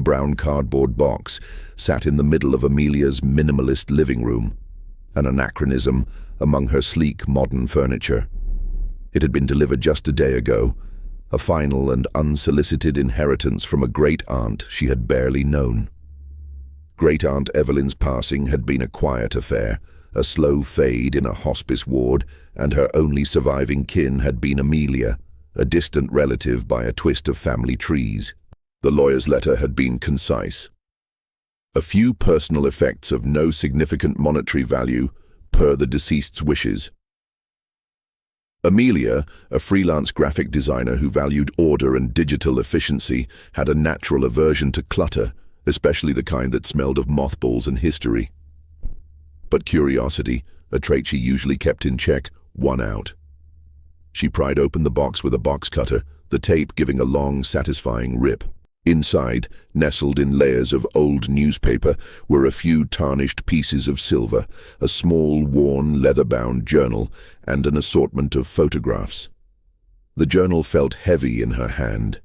brown cardboard box sat in the middle of Amelia's minimalist living room, an anachronism among her sleek modern furniture. It had been delivered just a day ago, a final and unsolicited inheritance from a great-aunt she had barely known. Great-aunt Evelyn's passing had been a quiet affair, a slow fade in a hospice ward, and her only surviving kin had been Amelia, a distant relative by a twist of family trees. The lawyer's letter had been concise. A few personal effects of no significant monetary value, per the deceased's wishes. Amelia, a freelance graphic designer who valued order and digital efficiency, had a natural aversion to clutter, especially the kind that smelled of mothballs and history. But curiosity, a trait she usually kept in check, won out. She pried open the box with a box cutter, the tape giving a long, satisfying rip. Inside, nestled in layers of old newspaper, were a few tarnished pieces of silver, a small, worn, leather-bound journal, and an assortment of photographs. The journal felt heavy in her hand.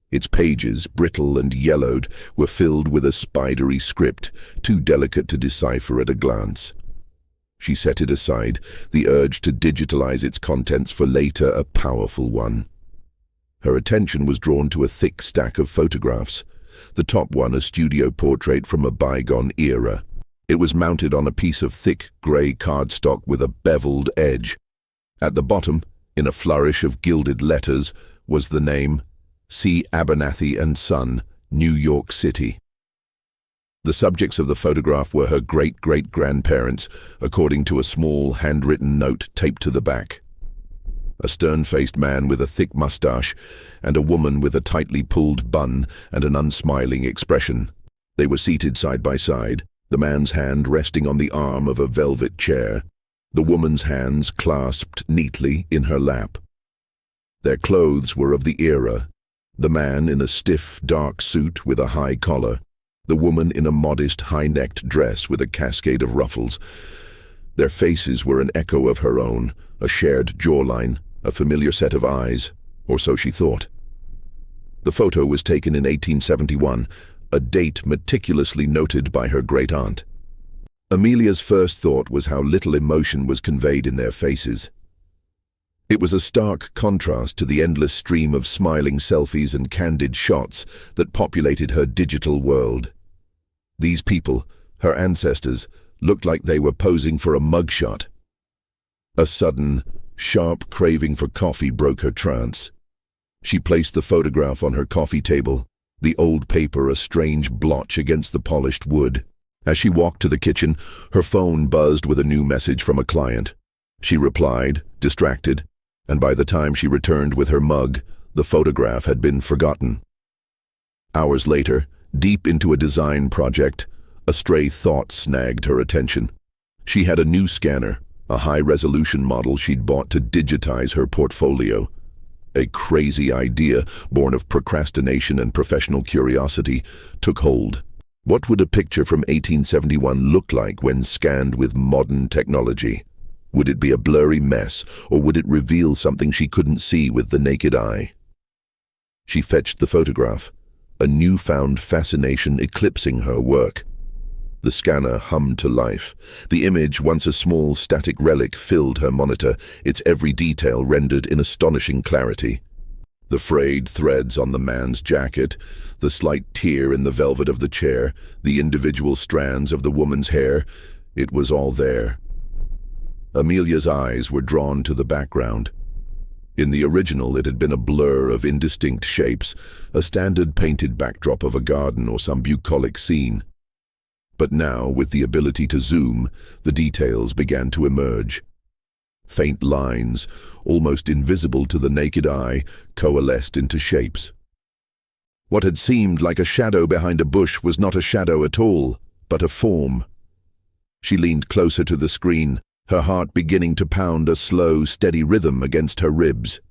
Its pages, brittle and yellowed, were filled with a spidery script, too delicate to decipher at a glance. She set it aside, the urge to digitalize its contents for later a powerful one. Her attention was drawn to a thick stack of photographs, the top one a studio portrait from a bygone era. It was mounted on a piece of thick grey cardstock with a beveled edge. At the bottom, in a flourish of gilded letters, was the name, C. Abernathy and Son, New York City. The subjects of the photograph were her great-great-grandparents, according to a small handwritten note taped to the back. A stern-faced man with a thick mustache, and a woman with a tightly pulled bun and an unsmiling expression. They were seated side by side, the man's hand resting on the arm of a velvet chair, the woman's hands clasped neatly in her lap. Their clothes were of the era, the man in a stiff, dark suit with a high collar, the woman in a modest, high-necked dress with a cascade of ruffles. Their faces were an echo of her own, a shared jawline, a familiar set of eyes, or so she thought. The photo was taken in 1871, a date meticulously noted by her great-aunt. Amelia's first thought was how little emotion was conveyed in their faces. It was a stark contrast to the endless stream of smiling selfies and candid shots that populated her digital world. These people, her ancestors, looked like they were posing for a mugshot. A sudden, sharp craving for coffee broke her trance. She placed the photograph on her coffee table, the old paper a strange blotch against the polished wood. As she walked to the kitchen, her phone buzzed with a new message from a client. She replied, distracted, and by the time she returned with her mug, the photograph had been forgotten. Hours later, deep into a design project, a stray thought snagged her attention. She had a new scanner, a high-resolution model she'd bought to digitize her portfolio. A crazy idea, born of procrastination and professional curiosity, took hold. What would a picture from 1871 look like when scanned with modern technology? Would it be a blurry mess, or would it reveal something she couldn't see with the naked eye? She fetched the photograph, a newfound fascination eclipsing her work. The scanner hummed to life. The image, once a small static relic, filled her monitor, its every detail rendered in astonishing clarity. The frayed threads on the man's jacket, the slight tear in the velvet of the chair, the individual strands of the woman's hair, it was all there. Amelia's eyes were drawn to the background. In the original, it had been a blur of indistinct shapes, a standard painted backdrop of a garden or some bucolic scene. But now, with the ability to zoom, the details began to emerge. Faint lines, almost invisible to the naked eye, coalesced into shapes. What had seemed like a shadow behind a bush was not a shadow at all, but a form. She leaned closer to the screen, her heart beginning to pound a slow, steady rhythm against her ribs.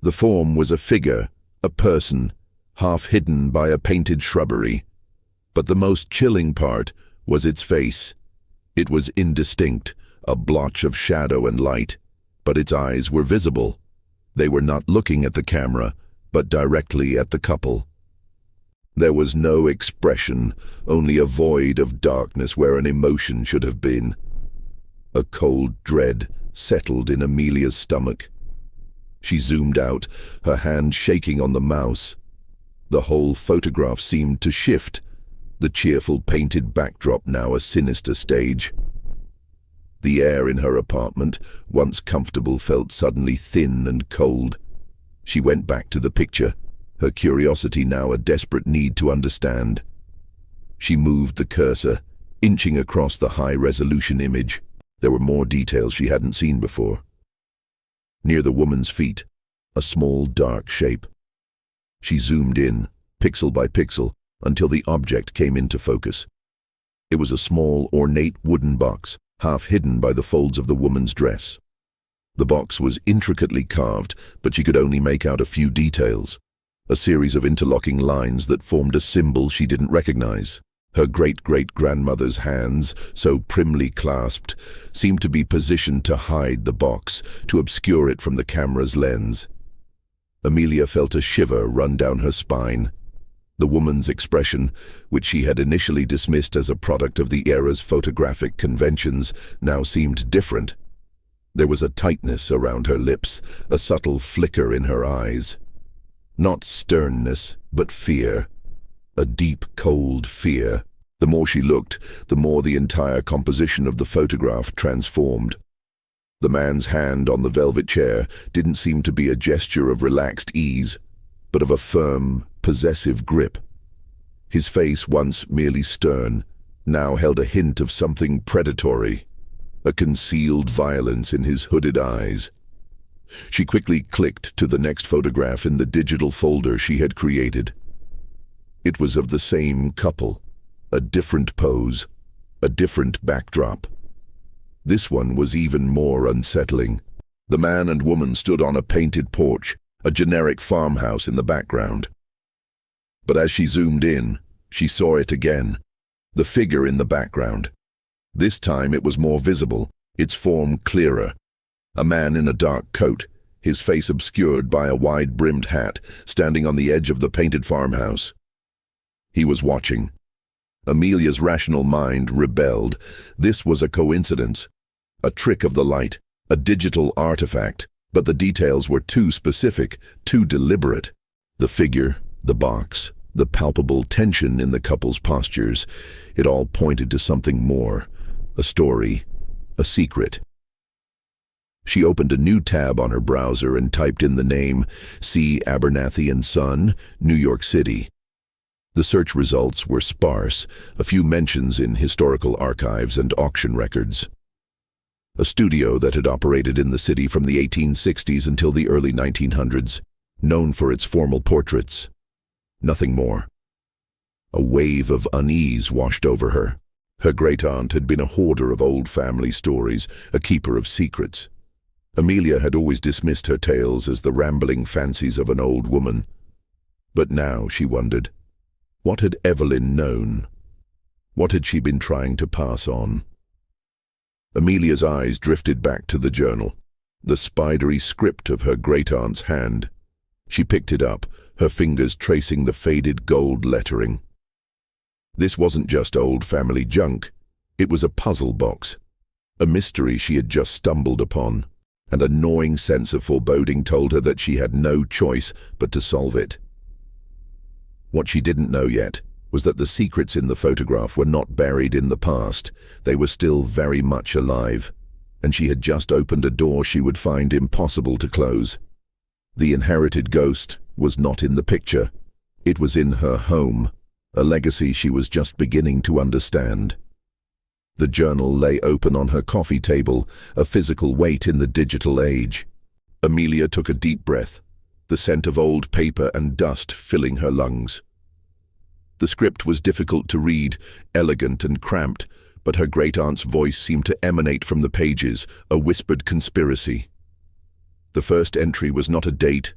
The form was a figure, a person, half hidden by a painted shrubbery. But the most chilling part was its face. It was indistinct, a blotch of shadow and light, but its eyes were visible. They were not looking at the camera, but directly at the couple. There was no expression, only a void of darkness where an emotion should have been. A cold dread settled in Amelia's stomach. She zoomed out, her hand shaking on the mouse. The whole photograph seemed to shift, the cheerful painted backdrop now a sinister stage. The air in her apartment, once comfortable, felt suddenly thin and cold. She went back to the picture, her curiosity now a desperate need to understand. She moved the cursor, inching across the high-resolution image. There were more details she hadn't seen before. Near the woman's feet, a small dark shape. She zoomed in, pixel by pixel, until the object came into focus. It was a small, ornate wooden box, half hidden by the folds of the woman's dress. The box was intricately carved, but she could only make out a few details. A series of interlocking lines that formed a symbol she didn't recognize. Her great-great-grandmother's hands, so primly clasped, seemed to be positioned to hide the box, to obscure it from the camera's lens. Amelia felt a shiver run down her spine. The woman's expression, which she had initially dismissed as a product of the era's photographic conventions, now seemed different. There was a tightness around her lips, a subtle flicker in her eyes. Not sternness, but fear. A deep, cold fear. The more she looked, the more the entire composition of the photograph transformed. The man's hand on the velvet chair didn't seem to be a gesture of relaxed ease, but of a firm, possessive grip. His face, once merely stern, now held a hint of something predatory, a concealed violence in his hooded eyes. She quickly clicked to the next photograph in the digital folder she had created. It was of the same couple, a different pose, a different backdrop. This one was even more unsettling. The man and woman stood on a painted porch, a generic farmhouse in the background. But as she zoomed in, she saw it again, the figure in the background. This time it was more visible, its form clearer. A man in a dark coat, his face obscured by a wide-brimmed hat, standing on the edge of the painted farmhouse. He was watching. Amelia's rational mind rebelled. This was a coincidence, a trick of the light, a digital artifact, but the details were too specific, too deliberate. The figure, the box, the palpable tension in the couple's postures, it all pointed to something more, a story, a secret. She opened a new tab on her browser and typed in the name C. Abernathy & Son, New York City. The search results were sparse, a few mentions in historical archives and auction records. A studio that had operated in the city from the 1860s until the early 1900s, known for its formal portraits. Nothing more. A wave of unease washed over her. Her great-aunt had been a hoarder of old family stories, a keeper of secrets. Amelia had always dismissed her tales as the rambling fancies of an old woman. But now she wondered, what had Evelyn known? What had she been trying to pass on? Amelia's eyes drifted back to the journal, the spidery script of her great-aunt's hand. She picked it up, her fingers tracing the faded gold lettering. This wasn't just old family junk. It was a puzzle box, a mystery she had just stumbled upon, and a gnawing sense of foreboding told her that she had no choice but to solve it. What she didn't know yet was that the secrets in the photograph were not buried in the past. They were still very much alive, and she had just opened a door she would find impossible to close. The inherited ghost was not in the picture. It was in her home, a legacy she was just beginning to understand. The journal lay open on her coffee table, a physical weight in the digital age. Amelia took a deep breath, the scent of old paper and dust filling her lungs. The script was difficult to read, elegant and cramped, but her great-aunt's voice seemed to emanate from the pages, a whispered conspiracy. The first entry was not a date,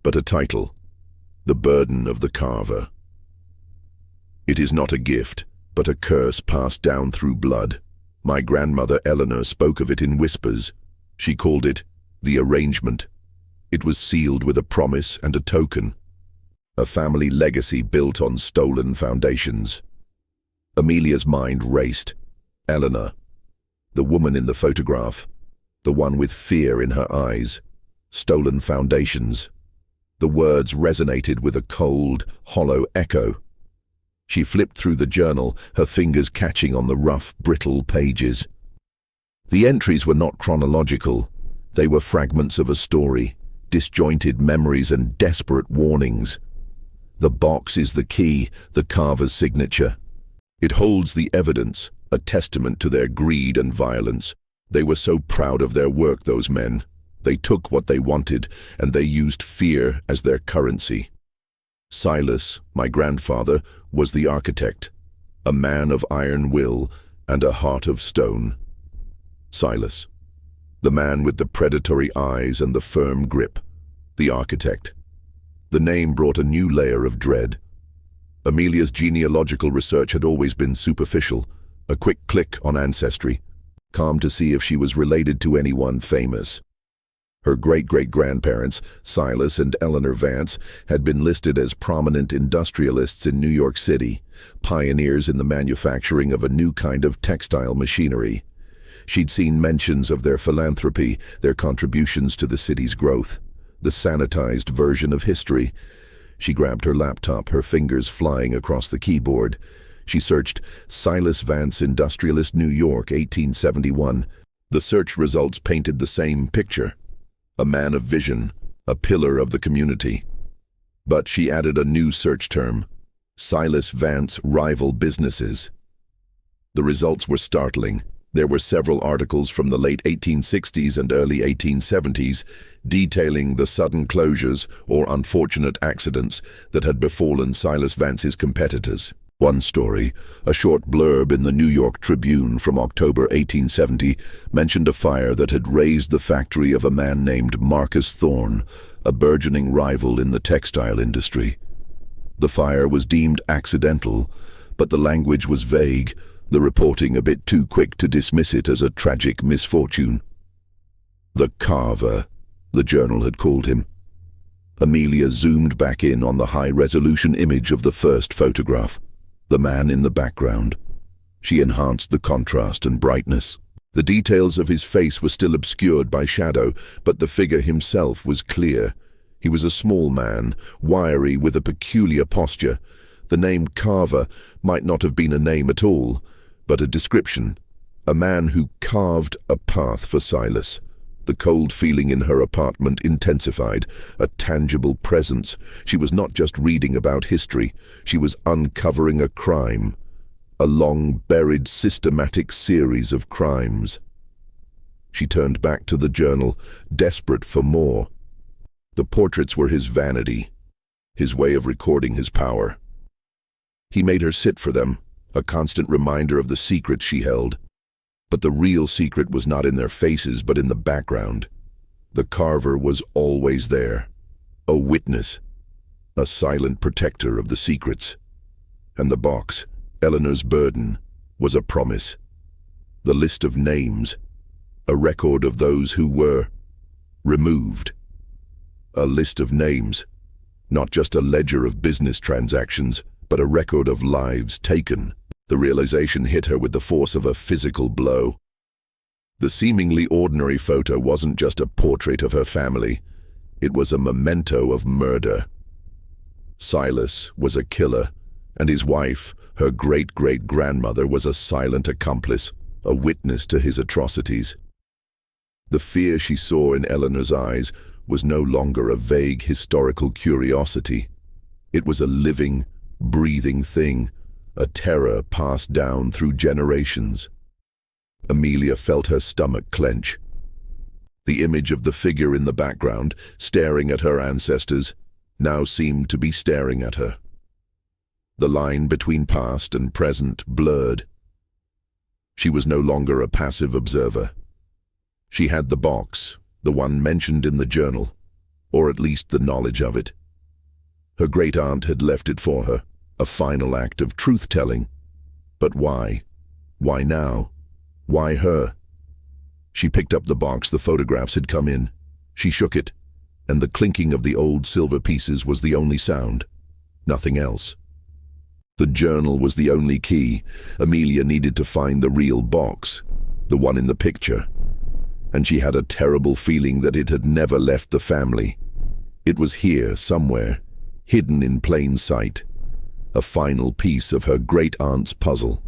but a title, The Burden of the Carver. It is not a gift, but a curse passed down through blood. My grandmother Eleanor spoke of it in whispers. She called it the arrangement. It was sealed with a promise and a token. a family legacy built on stolen foundations. Amelia's mind raced. Eleanor, the woman in the photograph, the one with fear in her eyes. Stolen foundations. The words resonated with a cold, hollow echo. She flipped through the journal, her fingers catching on the rough, brittle pages. The entries were not chronological. They were fragments of a story, disjointed memories and desperate warnings. The box is the key, the carver's signature. It holds the evidence, a testament to their greed and violence. They were so proud of their work, those men. They took what they wanted, and they used fear as their currency. Silas, my grandfather, was the architect, a man of iron will and a heart of stone. Silas, the man with the predatory eyes and the firm grip, the architect. The name brought a new layer of dread. Amelia's genealogical research had always been superficial, a quick click on ancestry, calm to see if she was related to anyone famous. Her great-great-grandparents, Silas and Eleanor Vance, had been listed as prominent industrialists in New York City, pioneers in the manufacturing of a new kind of textile machinery. She'd seen mentions of their philanthropy, their contributions to the city's growth, the sanitized version of history. She grabbed her laptop, her fingers flying across the keyboard. She searched Silas Vance, Industrialist, New York, 1871. The search results painted the same picture. A man of vision, a pillar of the community. But she added a new search term, Silas Vance rival businesses. The results were startling. There were several articles from the late 1860s and early 1870s detailing the sudden closures or unfortunate accidents that had befallen Silas Vance's competitors. One story, a short blurb in the New York Tribune from October 1870, mentioned a fire that had razed the factory of a man named Marcus Thorne, a burgeoning rival in the textile industry. The fire was deemed accidental, but the language was vague, the reporting a bit too quick to dismiss it as a tragic misfortune. The Carver, the journal had called him. Amelia zoomed back in on the high-resolution image of the first photograph. The man in the background. She enhanced the contrast and brightness. The details of his face were still obscured by shadow, but the figure himself was clear. He was a small man, wiry with a peculiar posture. The name Carver might not have been a name at all, but a description. A man who carved a path for Silas. The cold feeling in her apartment intensified, a tangible presence. She was not just reading about history, she was uncovering a crime, a long-buried systematic series of crimes. She turned back to the journal, desperate for more. The portraits were his vanity, his way of recording his power. He made her sit for them, a constant reminder of the secrets she held. But the real secret was not in their faces, but in the background. The carver was always there, a witness, a silent protector of the secrets. And the box, Eleanor's burden, was a promise. The list of names, a record of those who were removed. A list of names, not just a ledger of business transactions, but a record of lives taken. The realization hit her with the force of a physical blow. The seemingly ordinary photo wasn't just a portrait of her family. It was a memento of murder. Silas was a killer, and his wife, her great-great-grandmother, was a silent accomplice, a witness to his atrocities. The fear she saw in Eleanor's eyes was no longer a vague historical curiosity. It was a living, breathing thing, a terror passed down through generations. Amelia felt her stomach clench. The image of the figure in the background, staring at her ancestors, now seemed to be staring at her. The line between past and present blurred. She was no longer a passive observer. She had the box, the one mentioned in the journal, or at least the knowledge of it. Her great-aunt had left it for her, a final act of truth-telling. But why? Why now? Why her? She picked up the box the photographs had come in. She shook it, and the clinking of the old silver pieces was the only sound. nothing else. The journal was the only key. Amelia needed to find the real box, the one in the picture. And she had a terrible feeling that it had never left the family. It was here, somewhere, hidden in plain sight, a final piece of her great-aunt's puzzle.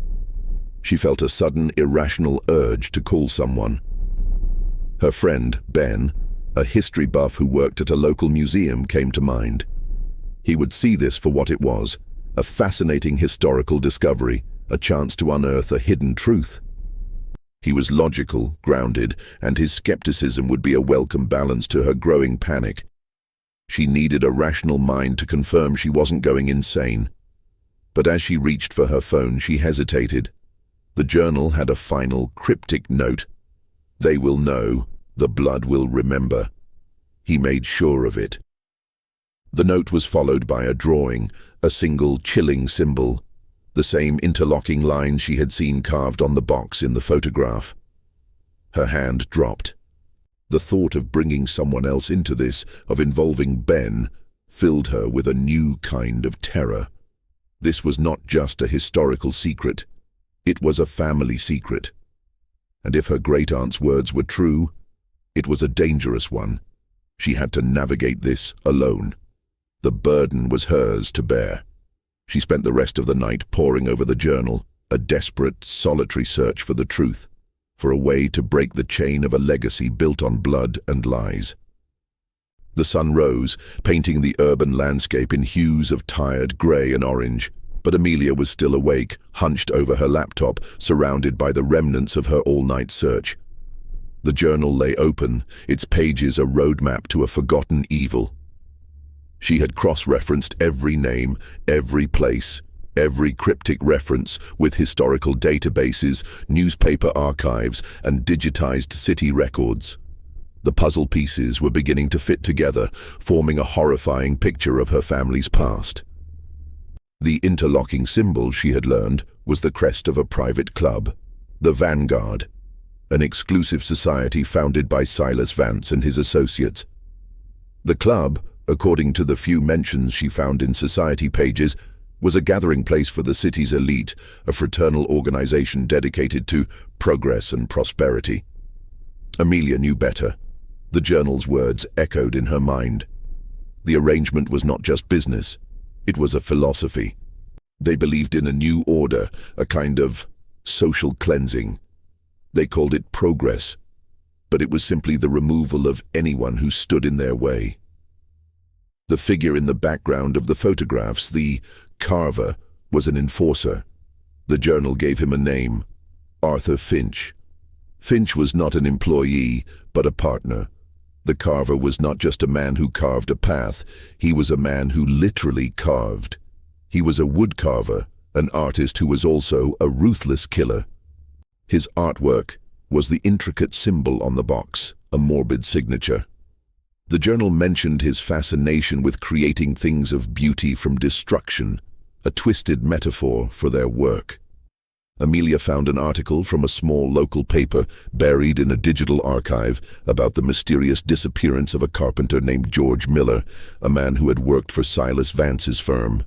She felt a sudden, irrational urge to call someone. Her friend, Ben, a history buff who worked at a local museum, came to mind. He would see this for what it was, a fascinating historical discovery, a chance to unearth a hidden truth. He was logical, grounded, and his skepticism would be a welcome balance to her growing panic. She needed a rational mind to confirm she wasn't going insane. But as she reached for her phone, she hesitated. The journal had a final, cryptic note. "They will know, the blood will remember." He made sure of it. The note was followed by a drawing, a single chilling symbol, the same interlocking lines she had seen carved on the box in the photograph. Her hand dropped. The thought of bringing someone else into this, of involving Ben, filled her with a new kind of terror. This was not just a historical secret. It was a family secret. And if her great-aunt's words were true, it was a dangerous one. She had to navigate this alone. The burden was hers to bear. She spent the rest of the night poring over the journal, a desperate, solitary search for the truth, for a way to break the chain of a legacy built on blood and lies. The sun rose, painting the urban landscape in hues of tired grey and orange, but Amelia was still awake, hunched over her laptop, surrounded by the remnants of her all-night search. The journal lay open, its pages a roadmap to a forgotten evil. She had cross-referenced every name, every place, every cryptic reference with historical databases, newspaper archives, and digitized city records. The puzzle pieces were beginning to fit together, forming a horrifying picture of her family's past. The interlocking symbol, she had learned, was the crest of a private club, the Vanguard, an exclusive society founded by Silas Vance and his associates. The club, according to the few mentions she found in society pages, was a gathering place for the city's elite, a fraternal organization dedicated to progress and prosperity. Amelia knew better. The journal's words echoed in her mind. The arrangement was not just business, it was a philosophy. They believed in a new order, a kind of social cleansing. They called it progress, but it was simply the removal of anyone who stood in their way. The figure in the background of the photographs, the carver, was an enforcer. The journal gave him a name, Arthur Finch. Finch was not an employee, but a partner. The carver was not just a man who carved a path, he was a man who literally carved. He was a woodcarver, an artist who was also a ruthless killer. His artwork was the intricate symbol on the box, a morbid signature. The journal mentioned his fascination with creating things of beauty from destruction, a twisted metaphor for their work. Amelia found an article from a small local paper buried in a digital archive about the mysterious disappearance of a carpenter named George Miller, a man who had worked for Silas Vance's firm.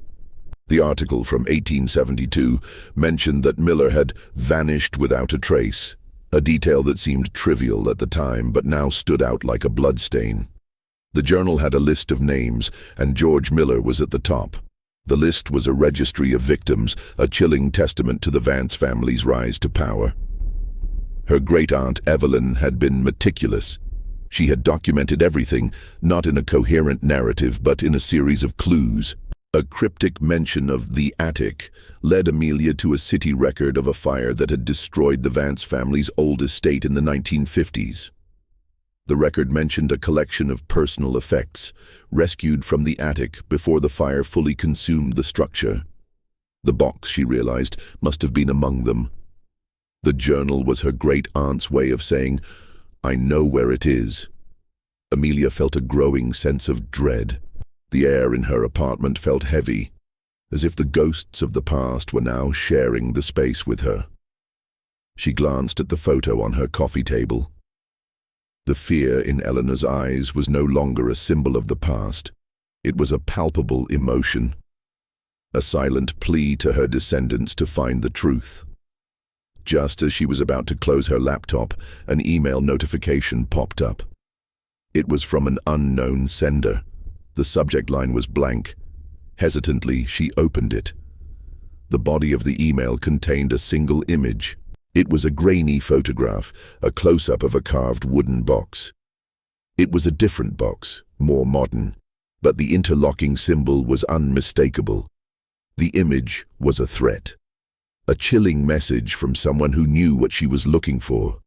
The article from 1872 mentioned that Miller had vanished without a trace, a detail that seemed trivial at the time but now stood out like a bloodstain. The journal had a list of names, and George Miller was at the top. The list was a registry of victims, a chilling testament to the Vance family's rise to power. Her great-aunt Evelyn had been meticulous. She had documented everything, not in a coherent narrative, but in a series of clues. A cryptic mention of the attic led Amelia to a city record of a fire that had destroyed the Vance family's old estate in the 1950s. The record mentioned a collection of personal effects, rescued from the attic before the fire fully consumed the structure. The box, she realized, must have been among them. The journal was her great-aunt's way of saying, "I know where it is." Amelia felt a growing sense of dread. The air in her apartment felt heavy, as if the ghosts of the past were now sharing the space with her. She glanced at the photo on her coffee table. The fear in Eleanor's eyes was no longer a symbol of the past. It was a palpable emotion. a silent plea to her descendants to find the truth. Just as she was about to close her laptop, an email notification popped up. It was from an unknown sender. The subject line was blank. Hesitantly, she opened it. The body of the email contained a single image. It was a grainy photograph, a close-up of a carved wooden box. It was a different box, more modern, but the interlocking symbol was unmistakable. The image was a threat. A chilling message from someone who knew what she was looking for.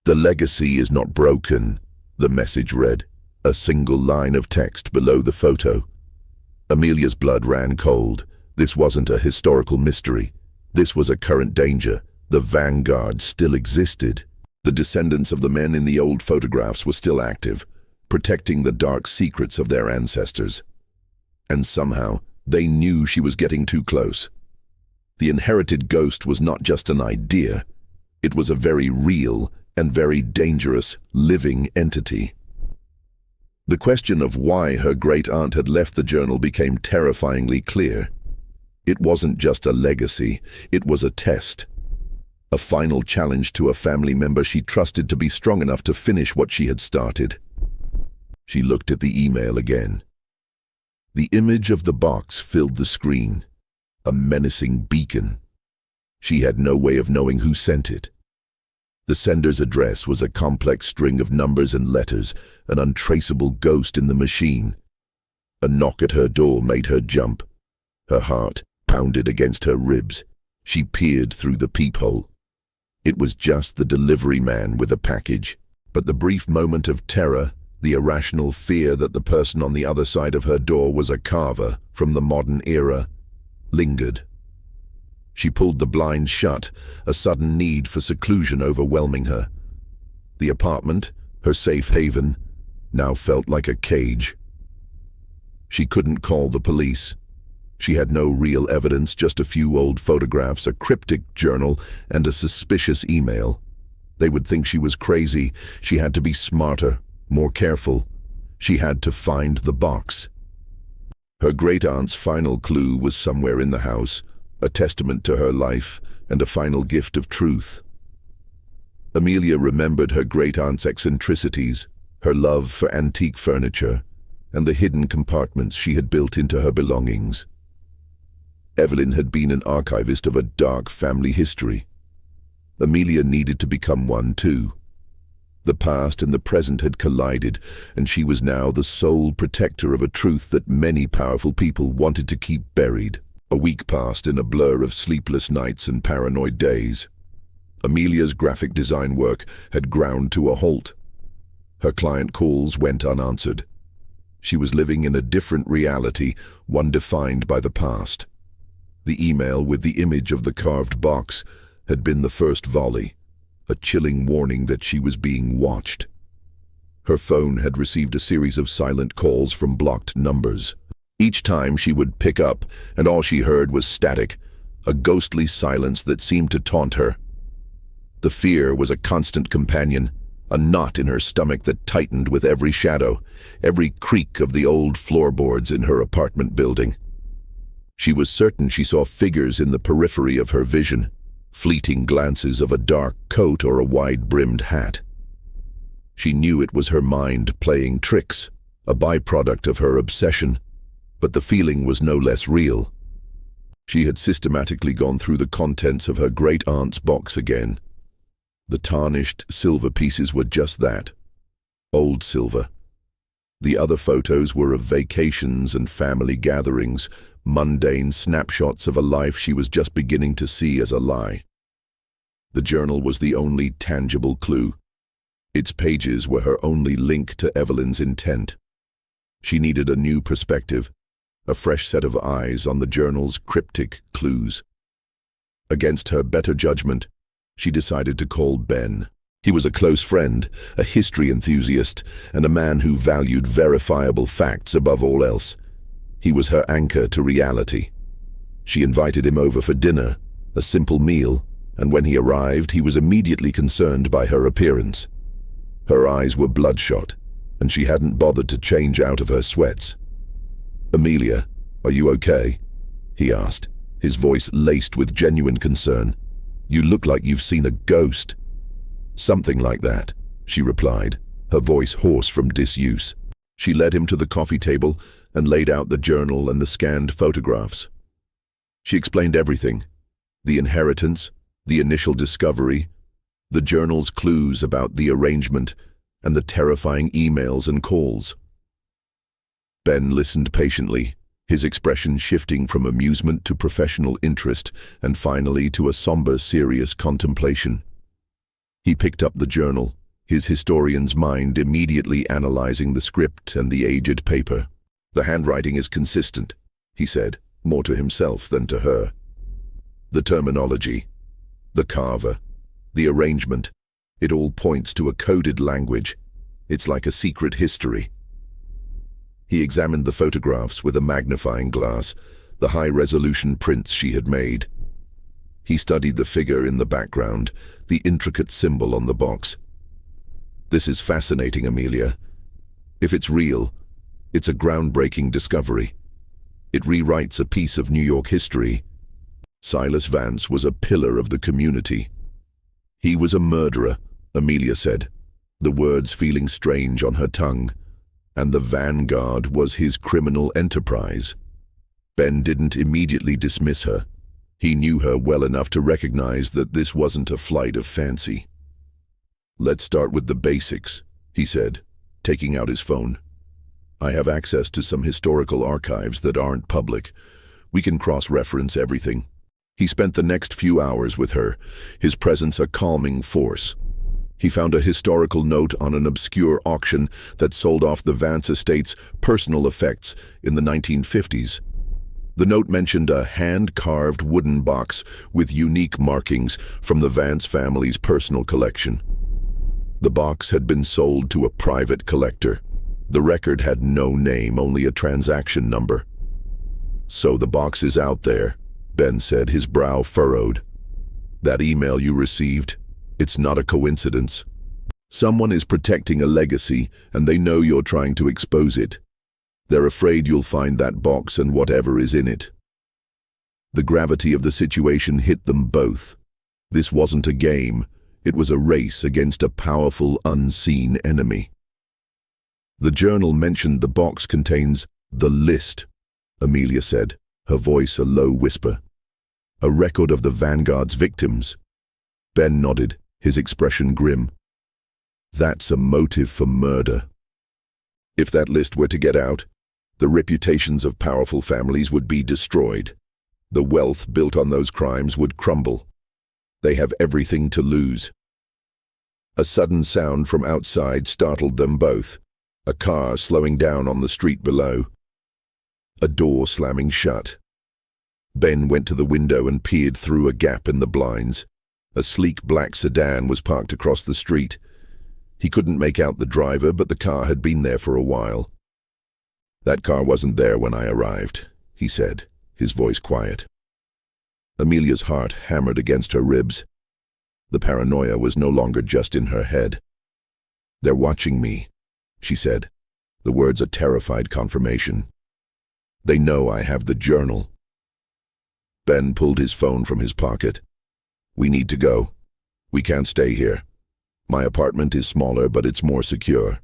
"The legacy is not broken," the message read, a single line of text below the photo. Amelia's blood ran cold. This wasn't a historical mystery. This was a current danger. The vanguard still existed. The descendants of the men in the old photographs were still active, protecting the dark secrets of their ancestors. And somehow, they knew she was getting too close. The inherited ghost was not just an idea. It was a very real and very dangerous living entity. The question of why her great-aunt had left the journal became terrifyingly clear. It wasn't just a legacy, it was a test. A final challenge to a family member she trusted to be strong enough to finish what she had started. She looked at the email again. The image of the box filled the screen, a menacing beacon. She had no way of knowing who sent it. The sender's address was a complex string of numbers and letters, an untraceable ghost in the machine. A knock at her door made her jump. Her heart pounded against her ribs. She peered through the peephole. It was just the delivery man with a package. But the brief moment of terror, the irrational fear that the person on the other side of her door was a carver from the modern era, lingered. She pulled the blinds shut, a sudden need for seclusion overwhelming her. The apartment, her safe haven, now felt like a cage. She couldn't call the police. She had no real evidence, just a few old photographs, a cryptic journal, and a suspicious email. They would think she was crazy. She had to be smarter, more careful. She had to find the box. Her great-aunt's final clue was somewhere in the house, a testament to her life and a final gift of truth. Amelia remembered her great-aunt's eccentricities, her love for antique furniture, and the hidden compartments she had built into her belongings. Evelyn had been an archivist of a dark family history. Amelia needed to become one too. The past and the present had collided, and she was now the sole protector of a truth that many powerful people wanted to keep buried. A week passed in a blur of sleepless nights and paranoid days. Amelia's graphic design work had ground to a halt. Her client calls went unanswered. She was living in a different reality, one defined by the past. The email with the image of the carved box had been the first volley, a chilling warning that she was being watched. Her phone had received a series of silent calls from blocked numbers. Each time she would pick up, and all she heard was static, a ghostly silence that seemed to taunt her. The fear was a constant companion, a knot in her stomach that tightened with every shadow, every creak of the old floorboards in her apartment building. She was certain she saw figures in the periphery of her vision, fleeting glances of a dark coat or a wide-brimmed hat. She knew it was her mind playing tricks, a byproduct of her obsession, but the feeling was no less real. She had systematically gone through the contents of her great-aunt's box again. The tarnished silver pieces were just that, old silver. The other photos were of vacations and family gatherings, mundane snapshots of a life she was just beginning to see as a lie. The journal was the only tangible clue. Its pages were her only link to Evelyn's intent. She needed a new perspective, a fresh set of eyes on the journal's cryptic clues. Against her better judgment, she decided to call Ben. He was a close friend, a history enthusiast, and a man who valued verifiable facts above all else. He was her anchor to reality. She invited him over for dinner, a simple meal, and when he arrived, he was immediately concerned by her appearance. Her eyes were bloodshot, and she hadn't bothered to change out of her sweats. "Amelia, are you okay?" he asked, his voice laced with genuine concern. "You look like you've seen a ghost." "Something like that," she replied, her voice hoarse from disuse. She led him to the coffee table and laid out the journal and the scanned photographs. She explained everything: the inheritance, the initial discovery, the journal's clues about the arrangement, and the terrifying emails and calls. Ben listened patiently, his expression shifting from amusement to professional interest and finally to a somber, serious contemplation. He picked up the journal, his historian's mind immediately analyzing the script and the aged paper. "The handwriting is consistent," he said, more to himself than to her. "The terminology, the carver, the arrangement, it all points to a coded language. It's like a secret history." He examined the photographs with a magnifying glass, the high-resolution prints she had made. He studied the figure in the background, the intricate symbol on the box. "This is fascinating, Amelia. If it's real, it's a groundbreaking discovery. It rewrites a piece of New York history. Silas Vance was a pillar of the community." "He was a murderer," Amelia said, the words feeling strange on her tongue. "And the Vanguard was his criminal enterprise." Ben didn't immediately dismiss her. He knew her well enough to recognize that this wasn't a flight of fancy. "Let's start with the basics," he said, taking out his phone. "I have access to some historical archives that aren't public. We can cross-reference everything." He spent the next few hours with her, his presence a calming force. He found a historical note on an obscure auction that sold off the Vance estate's personal effects in the 1950s. The note mentioned a hand-carved wooden box with unique markings from the Vance family's personal collection. The box had been sold to a private collector. The record had no name, only a transaction number. "So the box is out there," Ben said, his brow furrowed. "That email you received, it's not a coincidence. Someone is protecting a legacy, and they know you're trying to expose it. They're afraid you'll find that box and whatever is in it." The gravity of the situation hit them both. This wasn't a game. It was a race against a powerful, unseen enemy. "The journal mentioned the box contains the list," Amelia said, her voice a low whisper. "A record of the Vanguard's victims." Ben nodded, his expression grim. "That's a motive for murder. If that list were to get out, the reputations of powerful families would be destroyed. The wealth built on those crimes would crumble. They have everything to lose." A sudden sound from outside startled them both, a car slowing down on the street below. A door slamming shut. Ben went to the window and peered through a gap in the blinds. A sleek black sedan was parked across the street. He couldn't make out the driver, but the car had been there for a while. "That car wasn't there when I arrived," he said, his voice quiet. Amelia's heart hammered against her ribs. The paranoia was no longer just in her head. "They're watching me," she said, the words a terrified confirmation. "They know I have the journal." Ben pulled his phone from his pocket. "We need to go. We can't stay here. My apartment is smaller, but it's more secure.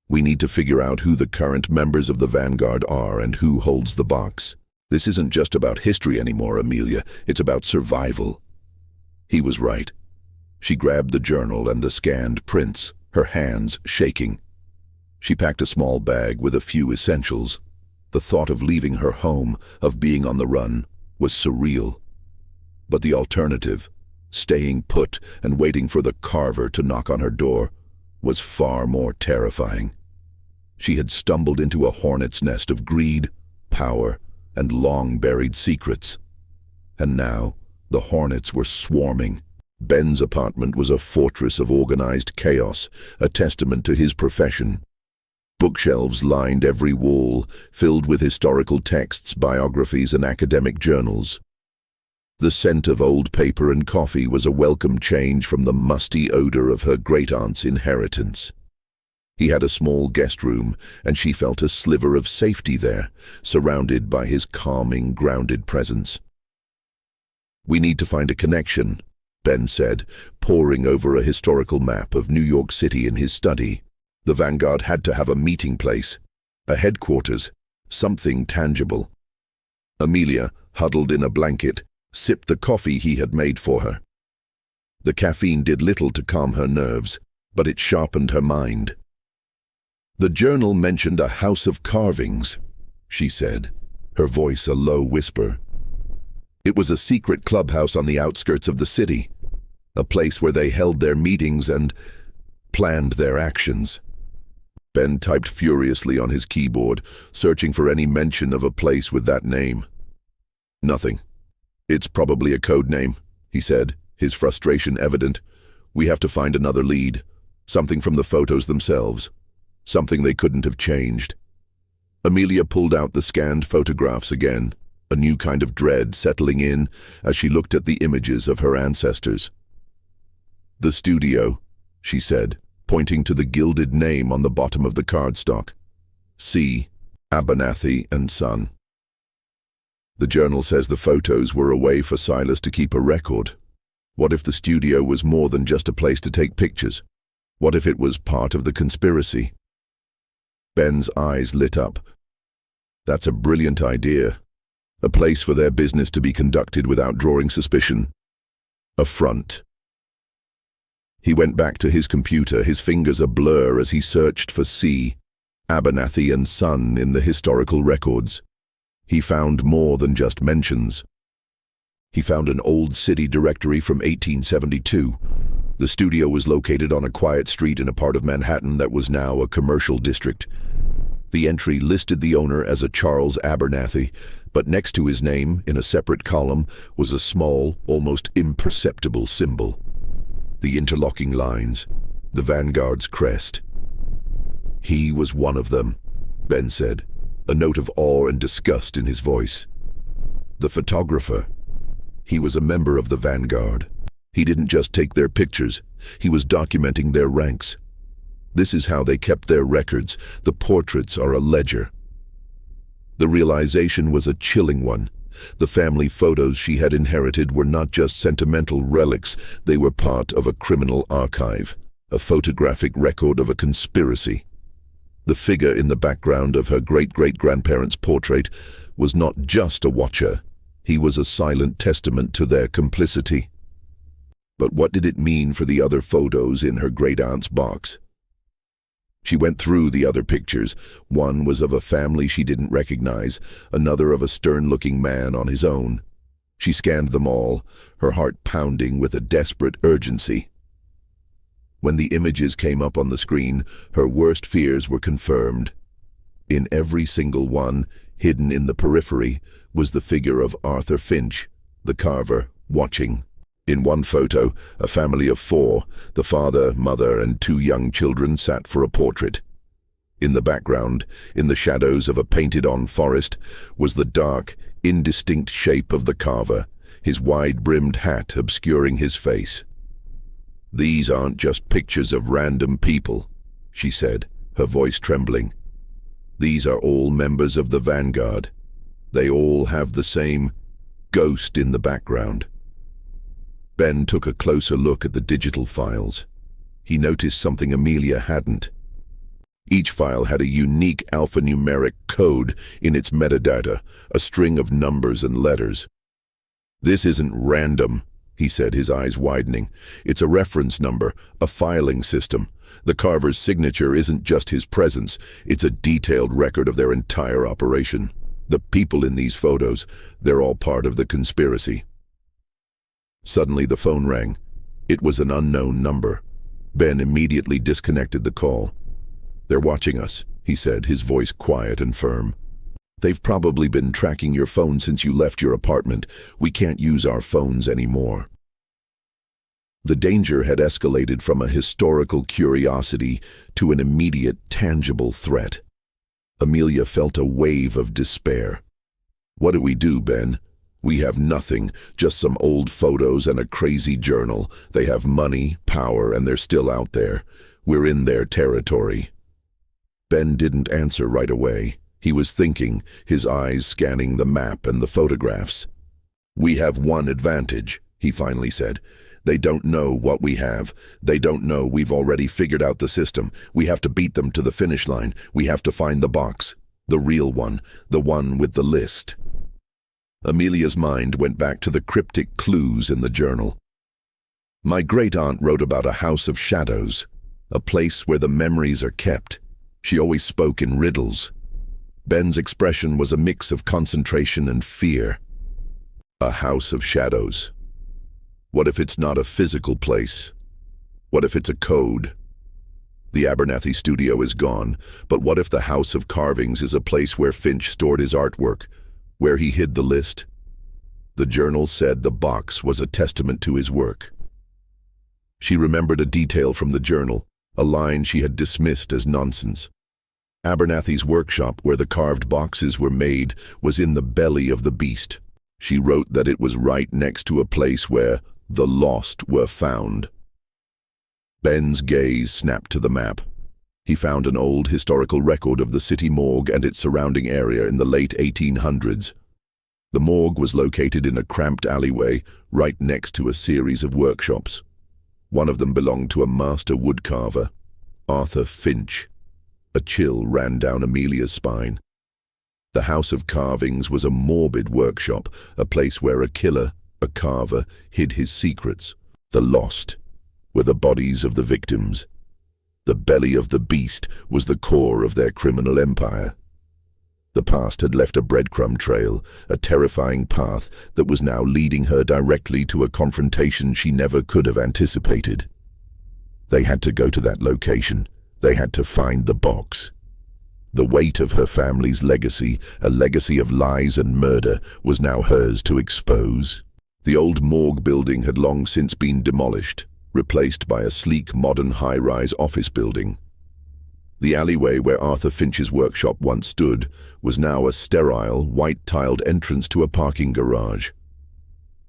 We need to figure out who the current members of the Vanguard are and who holds the box. This isn't just about history anymore, Amelia. It's about survival." He was right. She grabbed the journal and the scanned prints, her hands shaking. She packed a small bag with a few essentials. The thought of leaving her home, of being on the run, was surreal. But the alternative, staying put and waiting for the carver to knock on her door, was far more terrifying. She had stumbled into a hornet's nest of greed, power, and long-buried secrets. And now, the hornets were swarming. Ben's apartment was a fortress of organized chaos, a testament to his profession. Bookshelves lined every wall, filled with historical texts, biographies, and academic journals. The scent of old paper and coffee was a welcome change from the musty odor of her great-aunt's inheritance. He had a small guest room, and she felt a sliver of safety there, surrounded by his calming, grounded presence. "We need to find a connection," Ben said, poring over a historical map of New York City in his study. The Vanguard had to have a meeting place, a headquarters, something tangible. Amelia, huddled in a blanket, sipped the coffee he had made for her. The caffeine did little to calm her nerves, but it sharpened her mind. "The journal mentioned a house of carvings," she said, her voice a low whisper. "It was a secret clubhouse on the outskirts of the city, a place where they held their meetings and planned their actions." Ben typed furiously on his keyboard, searching for any mention of a place with that name. "Nothing. It's probably a code name," he said, his frustration evident. "We have to find another lead, something from the photos themselves, something they couldn't have changed." Amelia pulled out the scanned photographs again, a new kind of dread settling in as she looked at the images of her ancestors. "The studio," she said, pointing to the gilded name on the bottom of the cardstock. "C. Abernathy and Son." "The journal says the photos were a way for Silas to keep a record. What if the studio was more than just a place to take pictures? What if it was part of the conspiracy?" Ben's eyes lit up. "That's a brilliant idea. A place for their business to be conducted without drawing suspicion. A front." He went back to his computer, his fingers a blur as he searched for C. Abernathy and Son in the historical records. He found more than just mentions. He found an old city directory from 1872. The studio was located on a quiet street in a part of Manhattan that was now a commercial district. The entry listed the owner as a Charles Abernathy, but next to his name, in a separate column, was a small, almost imperceptible symbol. The interlocking lines, the Vanguard's crest. "He was one of them," Ben said, a note of awe and disgust in his voice. "The photographer. He was a member of the Vanguard. He didn't just take their pictures, he was documenting their ranks. This is how they kept their records. The portraits are a ledger." The realization was a chilling one. The family photos she had inherited were not just sentimental relics, they were part of a criminal archive, a photographic record of a conspiracy. The figure in the background of her great-great-grandparents' portrait was not just a watcher, he was a silent testament to their complicity. But what did it mean for the other photos in her great-aunt's box? She went through the other pictures. One was of a family she didn't recognize, another of a stern-looking man on his own. She scanned them all, her heart pounding with a desperate urgency. When the images came up on the screen, her worst fears were confirmed. In every single one, hidden in the periphery, was the figure of Arthur Finch, the carver, watching. In one photo, a family of 4, the father, mother, and 2 young children sat for a portrait. In the background, in the shadows of a painted-on forest, was the dark, indistinct shape of the carver, his wide-brimmed hat obscuring his face. "These aren't just pictures of random people," she said, her voice trembling. "These are all members of the Vanguard. They all have the same ghost in the background." Ben took a closer look at the digital files. He noticed something Amelia hadn't. Each file had a unique alphanumeric code in its metadata, a string of numbers and letters. "This isn't random," he said, his eyes widening. "It's a reference number, a filing system. The carver's signature isn't just his presence, it's a detailed record of their entire operation. The people in these photos, they're all part of the conspiracy." Suddenly the phone rang. It was an unknown number. Ben immediately disconnected the call. "They're watching us," he said, his voice quiet and firm. "They've probably been tracking your phone since you left your apartment. We can't use our phones anymore." The danger had escalated from a historical curiosity to an immediate, tangible threat. Amelia felt a wave of despair. "What do we do, Ben? We have nothing, just some old photos and a crazy journal. They have money, power, and they're still out there. We're in their territory. Ben didn't answer right away. He was thinking, his eyes scanning the map and the photographs. "We have one advantage," he finally said. "They don't know what we have. They don't know we've already figured out the system. We have to beat them to the finish line. We have to find the box. The real one. The one with the list." Amelia's mind went back to the cryptic clues in the journal. "My great-aunt wrote about a house of shadows, a place where the memories are kept. She always spoke in riddles." Ben's expression was a mix of concentration and fear. A house of shadows. What if it's not a physical place? What if it's a code? The Abernathy studio is gone, but what if the House of Carvings is a place where Finch stored his artwork, where he hid the list? The journal said the box was a testament to his work. She remembered a detail from the journal, a line she had dismissed as nonsense. Abernathy's workshop, where the carved boxes were made, was in the belly of the beast. She wrote that it was right next to a place where the lost were found. Ben's gaze snapped to the map. He found an old historical record of the city morgue and its surrounding area in the late 1800s. The morgue was located in a cramped alleyway right next to a series of workshops. One of them belonged to a master woodcarver, Arthur Finch. A chill ran down Amelia's spine. The House of Carvings was a morbid workshop, a place where a killer, a carver, hid his secrets. The lost were the bodies of the victims. The belly of the beast was the core of their criminal empire. The past had left a breadcrumb trail, a terrifying path that was now leading her directly to a confrontation she never could have anticipated. They had to go to that location. They had to find the box. The weight of her family's legacy, a legacy of lies and murder, was now hers to expose. The old morgue building had long since been demolished, replaced by a sleek, modern high-rise office building. The alleyway where Arthur Finch's workshop once stood was now a sterile, white-tiled entrance to a parking garage.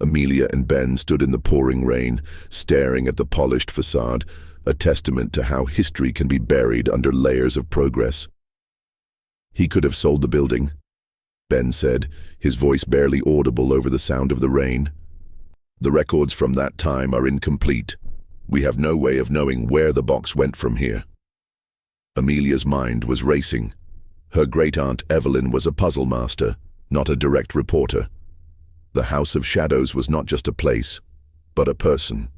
Amelia and Ben stood in the pouring rain, staring at the polished facade, a testament to how history can be buried under layers of progress. "He could have sold the building," Ben said, his voice barely audible over the sound of the rain. "The records from that time are incomplete. We have no way of knowing where the box went from here." Amelia's mind was racing. Her great-aunt Evelyn was a puzzle master, not a direct reporter. The House of Shadows was not just a place, but a person.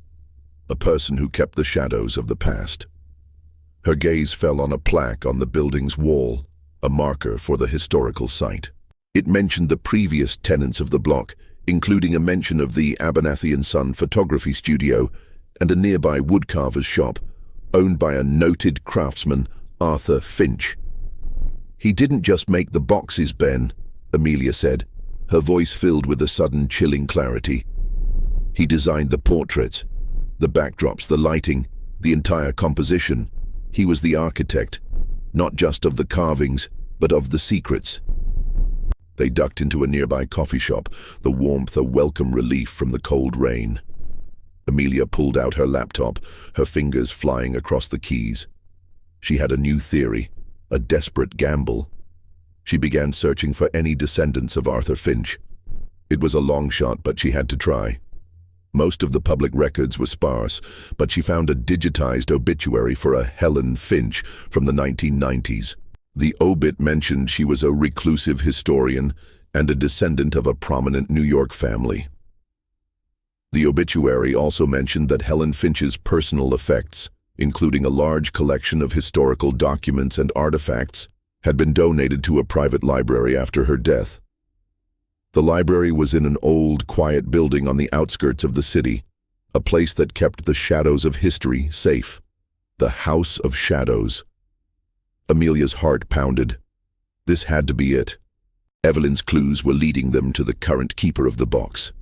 A person who kept the shadows of the past. Her gaze fell on a plaque on the building's wall, a marker for the historical site. It mentioned the previous tenants of the block, including a mention of the Abernathy & Son photography studio and a nearby woodcarver's shop, owned by a noted craftsman, Arthur Finch. "He didn't just make the boxes, Ben," Amelia said, her voice filled with a sudden chilling clarity. "He designed the portraits, the backdrops, the lighting, the entire composition. He was the architect, not just of the carvings, but of the secrets." They ducked into a nearby coffee shop, the warmth a welcome relief from the cold rain. Amelia pulled out her laptop, her fingers flying across the keys. She had a new theory, a desperate gamble. She began searching for any descendants of Arthur Finch. It was a long shot, but she had to try. Most of the public records were sparse, but she found a digitized obituary for a Helen Finch from the 1990s. The obit mentioned she was a reclusive historian and a descendant of a prominent New York family. The obituary also mentioned that Helen Finch's personal effects, including a large collection of historical documents and artifacts, had been donated to a private library after her death. The library was in an old, quiet building on the outskirts of the city, a place that kept the shadows of history safe. The House of Shadows. Amelia's heart pounded. This had to be it. Evelyn's clues were leading them to the current keeper of the box.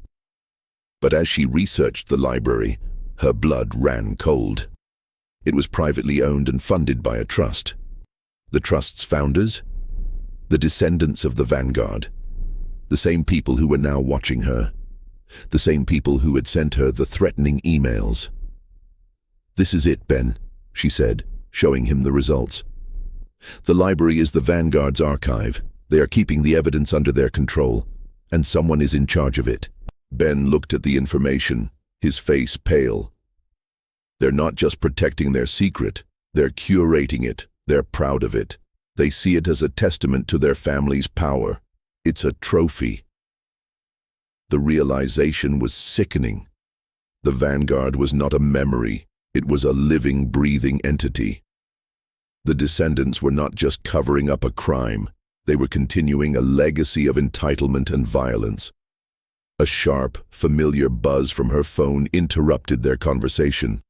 But as she researched the library, her blood ran cold. It was privately owned and funded by a trust. The trust's founders? The descendants of the Vanguard. The same people who were now watching her. The same people who had sent her the threatening emails. "This is it, Ben," she said, showing him the results. The library is the Vanguard's archive. They are keeping the evidence under their control, and someone is in charge of it. Ben looked at the information, his face pale. They're not just protecting their secret, they're curating it. They're proud of it. They see it as a testament to their family's power. It's a trophy. The realization was sickening. The Vanguard was not a memory, it was a living, breathing entity. The descendants were not just covering up a crime, they were continuing a legacy of entitlement and violence. A sharp, familiar buzz from her phone interrupted their conversation.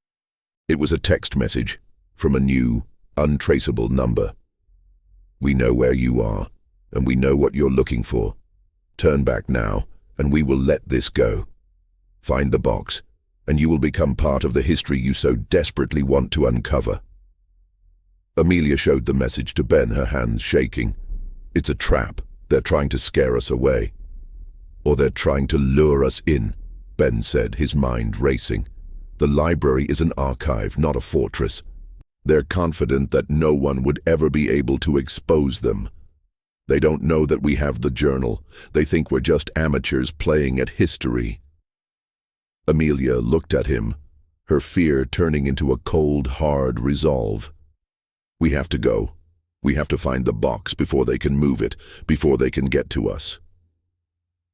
It was a text message from a new, untraceable number. "We know where you are, and we know what you're looking for. Turn back now, and we will let this go. Find the box, and you will become part of the history you so desperately want to uncover." Amelia showed the message to Ben, her hands shaking. "It's a trap. They're trying to scare us away. Or they're trying to lure us in," Ben said, his mind racing. "The library is an archive, not a fortress. They're confident that no one would ever be able to expose them. They don't know that we have the journal. They think we're just amateurs playing at history." Amelia looked at him, her fear turning into a cold, hard resolve. "We have to go. We have to find the box before they can move it, before they can get to us."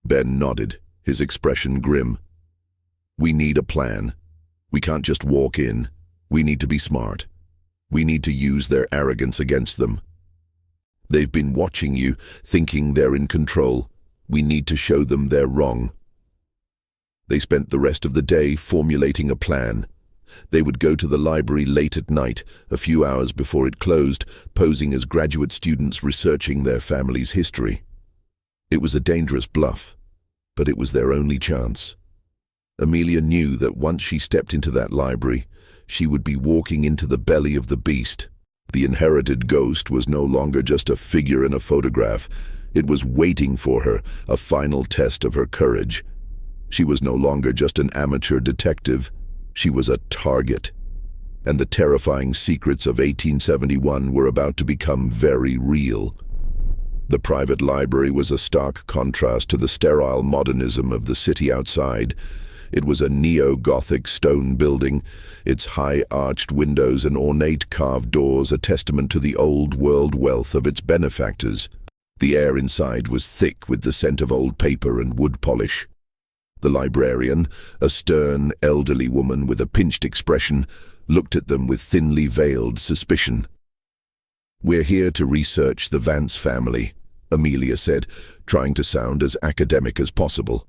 Ben nodded, his expression grim. "We need a plan. We can't just walk in. We need to be smart. We need to use their arrogance against them. They've been watching you, thinking they're in control. We need to show them they're wrong." They spent the rest of the day formulating a plan. They would go to the library late at night, a few hours before it closed, posing as graduate students researching their family's history. It was a dangerous bluff, but it was their only chance. Amelia knew that once she stepped into that library, she would be walking into the belly of the beast. The inherited ghost was no longer just a figure in a photograph. It was waiting for her, a final test of her courage. She was no longer just an amateur detective. She was a target. And the terrifying secrets of 1871 were about to become very real. The private library was a stark contrast to the sterile modernism of the city outside. It was a neo-Gothic stone building, its high-arched windows and ornate carved doors a testament to the old-world wealth of its benefactors. The air inside was thick with the scent of old paper and wood polish. The librarian, a stern, elderly woman with a pinched expression, looked at them with thinly veiled suspicion. "We're here to research the Vance family," Amelia said, trying to sound as academic as possible.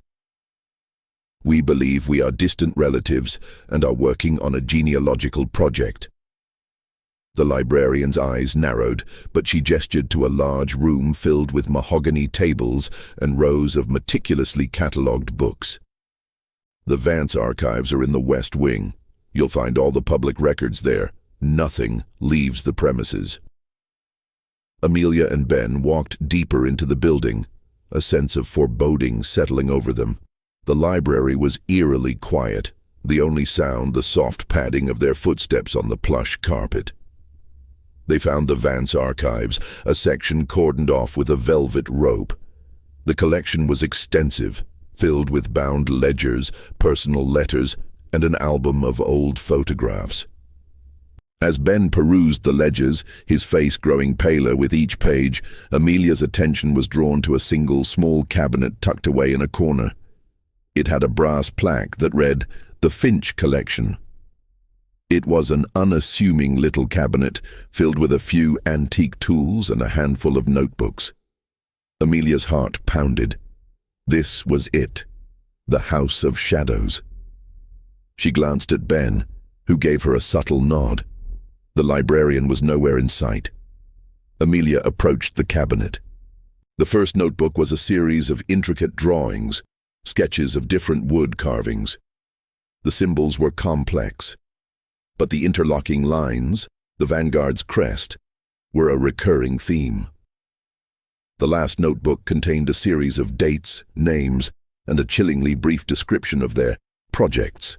"We believe we are distant relatives and are working on a genealogical project." The librarian's eyes narrowed, but she gestured to a large room filled with mahogany tables and rows of meticulously catalogued books. "The Vance archives are in the West Wing. You'll find all the public records there. Nothing leaves the premises." Amelia and Ben walked deeper into the building, a sense of foreboding settling over them. The library was eerily quiet, the only sound the soft padding of their footsteps on the plush carpet. They found the Vance archives, a section cordoned off with a velvet rope. The collection was extensive, filled with bound ledgers, personal letters, and an album of old photographs. As Ben perused the ledgers, his face growing paler with each page, Amelia's attention was drawn to a single small cabinet tucked away in a corner. It had a brass plaque that read, "The Finch Collection." It was an unassuming little cabinet, filled with a few antique tools and a handful of notebooks. Amelia's heart pounded. This was it, the House of Shadows. She glanced at Ben, who gave her a subtle nod. The librarian was nowhere in sight. Amelia approached the cabinet. The first notebook was a series of intricate drawings, sketches of different wood carvings. The symbols were complex, but the interlocking lines, the Vanguard's crest, were a recurring theme. The last notebook contained a series of dates, names, and a chillingly brief description of their projects.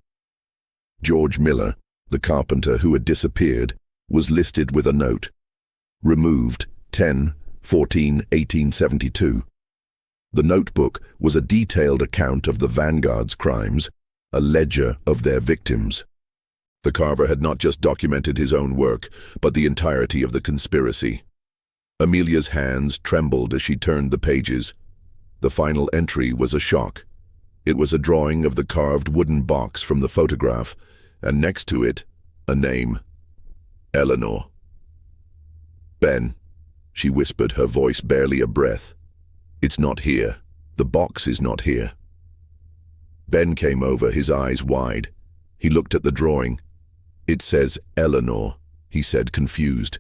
George Miller, the carpenter who had disappeared, was listed with a note. Removed 10/14/1872. The notebook was a detailed account of the Vanguard's crimes, a ledger of their victims. The carver had not just documented his own work, but the entirety of the conspiracy. Amelia's hands trembled as she turned the pages. The final entry was a shock. It was a drawing of the carved wooden box from the photograph, and next to it, a name. Eleanor. "Ben," she whispered, her voice barely a breath. "It's not here. The box is not here." Ben came over, his eyes wide. He looked at the drawing. "It says Eleanor," he said, confused.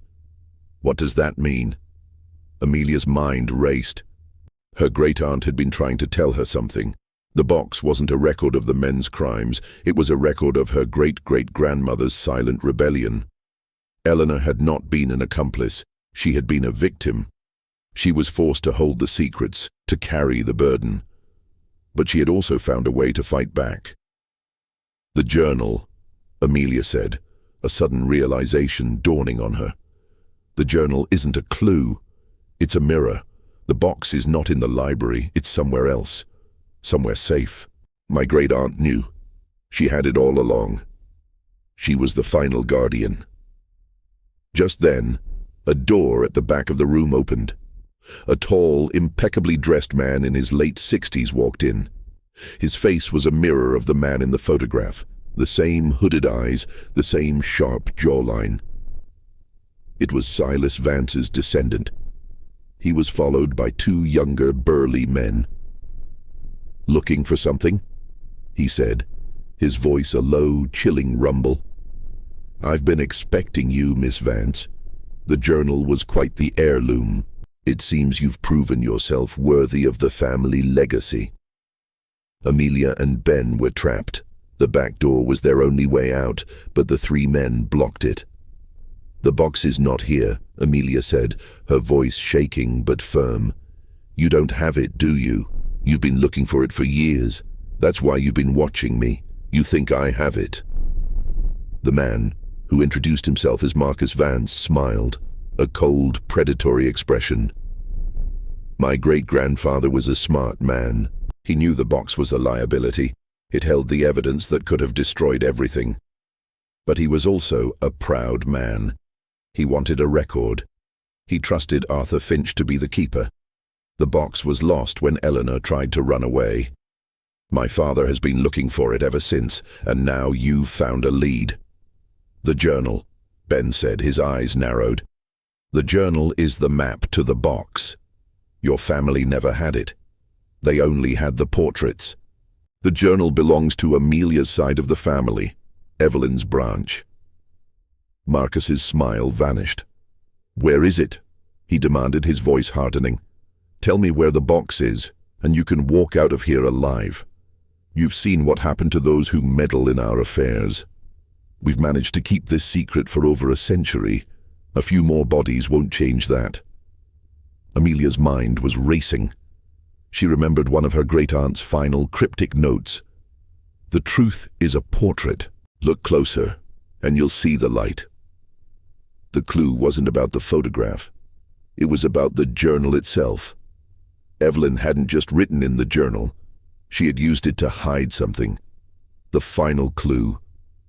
"What does that mean?" Amelia's mind raced. Her great-aunt had been trying to tell her something. The box wasn't a record of the men's crimes, it was a record of her great-great-grandmother's silent rebellion. Eleanor had not been an accomplice, she had been a victim. She was forced to hold the secrets, to carry the burden. But she had also found a way to fight back. "The journal," Amelia said, a sudden realization dawning on her. "The journal isn't a clue, it's a mirror. The box is not in the library, it's somewhere else. Somewhere safe. My great-aunt knew. She had it all along. She was the final guardian." Just then, a door at the back of the room opened. A tall, impeccably dressed man in his late 60s walked in. His face was a mirror of the man in the photograph, the same hooded eyes, the same sharp jawline. It was Silas Vance's descendant. He was followed by two younger, burly men. "Looking for something?" he said, his voice a low, chilling rumble. "I've been expecting you, Miss Vance. The journal was quite the heirloom. It seems you've proven yourself worthy of the family legacy." Amelia and Ben were trapped. The back door was their only way out, but the three men blocked it. "The box is not here," Amelia said, her voice shaking but firm. "You don't have it, do you? You've been looking for it for years. That's why you've been watching me. You think I have it." The man, who introduced himself as Marcus Vance, smiled, a cold, predatory expression. "My great-grandfather was a smart man. He knew the box was a liability. It held the evidence that could have destroyed everything. But he was also a proud man. He wanted a record. He trusted Arthur Finch to be the keeper. The box was lost when Eleanor tried to run away. My father has been looking for it ever since, and now you've found a lead." "The journal," Ben said, his eyes narrowed. "The journal is the map to the box. Your family never had it. They only had the portraits. The journal belongs to Amelia's side of the family, Evelyn's branch." Marcus's smile vanished. "Where is it?" he demanded, his voice hardening. "Tell me where the box is, and you can walk out of here alive. You've seen what happened to those who meddle in our affairs. We've managed to keep this secret for over a century. A few more bodies won't change that." Amelia's mind was racing. She remembered one of her great-aunt's final cryptic notes. "The truth is a portrait. Look closer, and you'll see the light." The clue wasn't about the photograph. It was about the journal itself. Evelyn hadn't just written in the journal. She had used it to hide something. The final clue,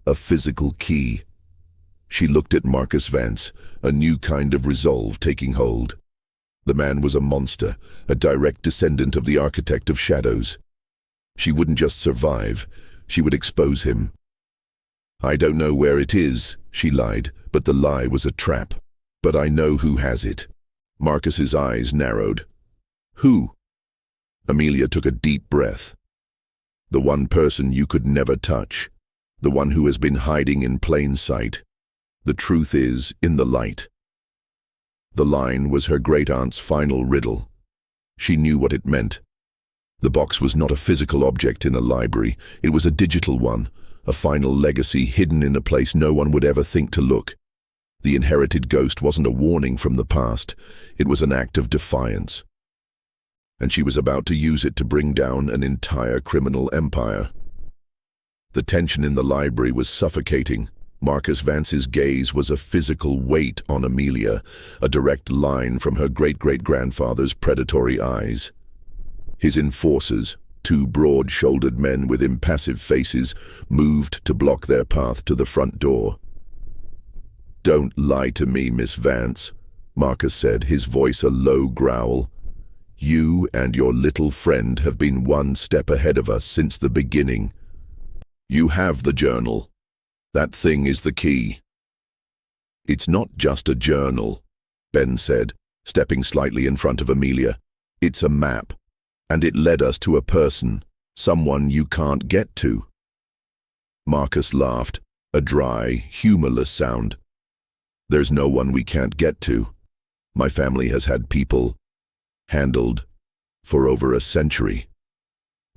a physical key. She looked at Marcus Vance, a new kind of resolve taking hold. The man was a monster, a direct descendant of the architect of shadows. She wouldn't just survive, she would expose him. "I don't know where it is," she lied, but the lie was a trap. "But I know who has it." Marcus's eyes narrowed. "Who?" Amelia took a deep breath. "The one person you could never touch. The one who has been hiding in plain sight. The truth is in the light." The line was her great-aunt's final riddle. She knew what it meant. The box was not a physical object in a library. It was a digital one, a final legacy hidden in a place no one would ever think to look. The inherited ghost wasn't a warning from the past. It was an act of defiance. And she was about to use it to bring down an entire criminal empire. The tension in the library was suffocating. Marcus Vance's gaze was a physical weight on Amelia, a direct line from her great-great-grandfather's predatory eyes. His enforcers, two broad-shouldered men with impassive faces, moved to block their path to the front door. "Don't lie to me, Miss Vance," Marcus said, his voice a low growl. "You and your little friend have been one step ahead of us since the beginning. You have the journal. That thing is the key." "It's not just a journal," Ben said, stepping slightly in front of Amelia. "It's a map, and it led us to a person, someone you can't get to." Marcus laughed, a dry, humorless sound. "There's no one we can't get to. My family has had people handled for over a century.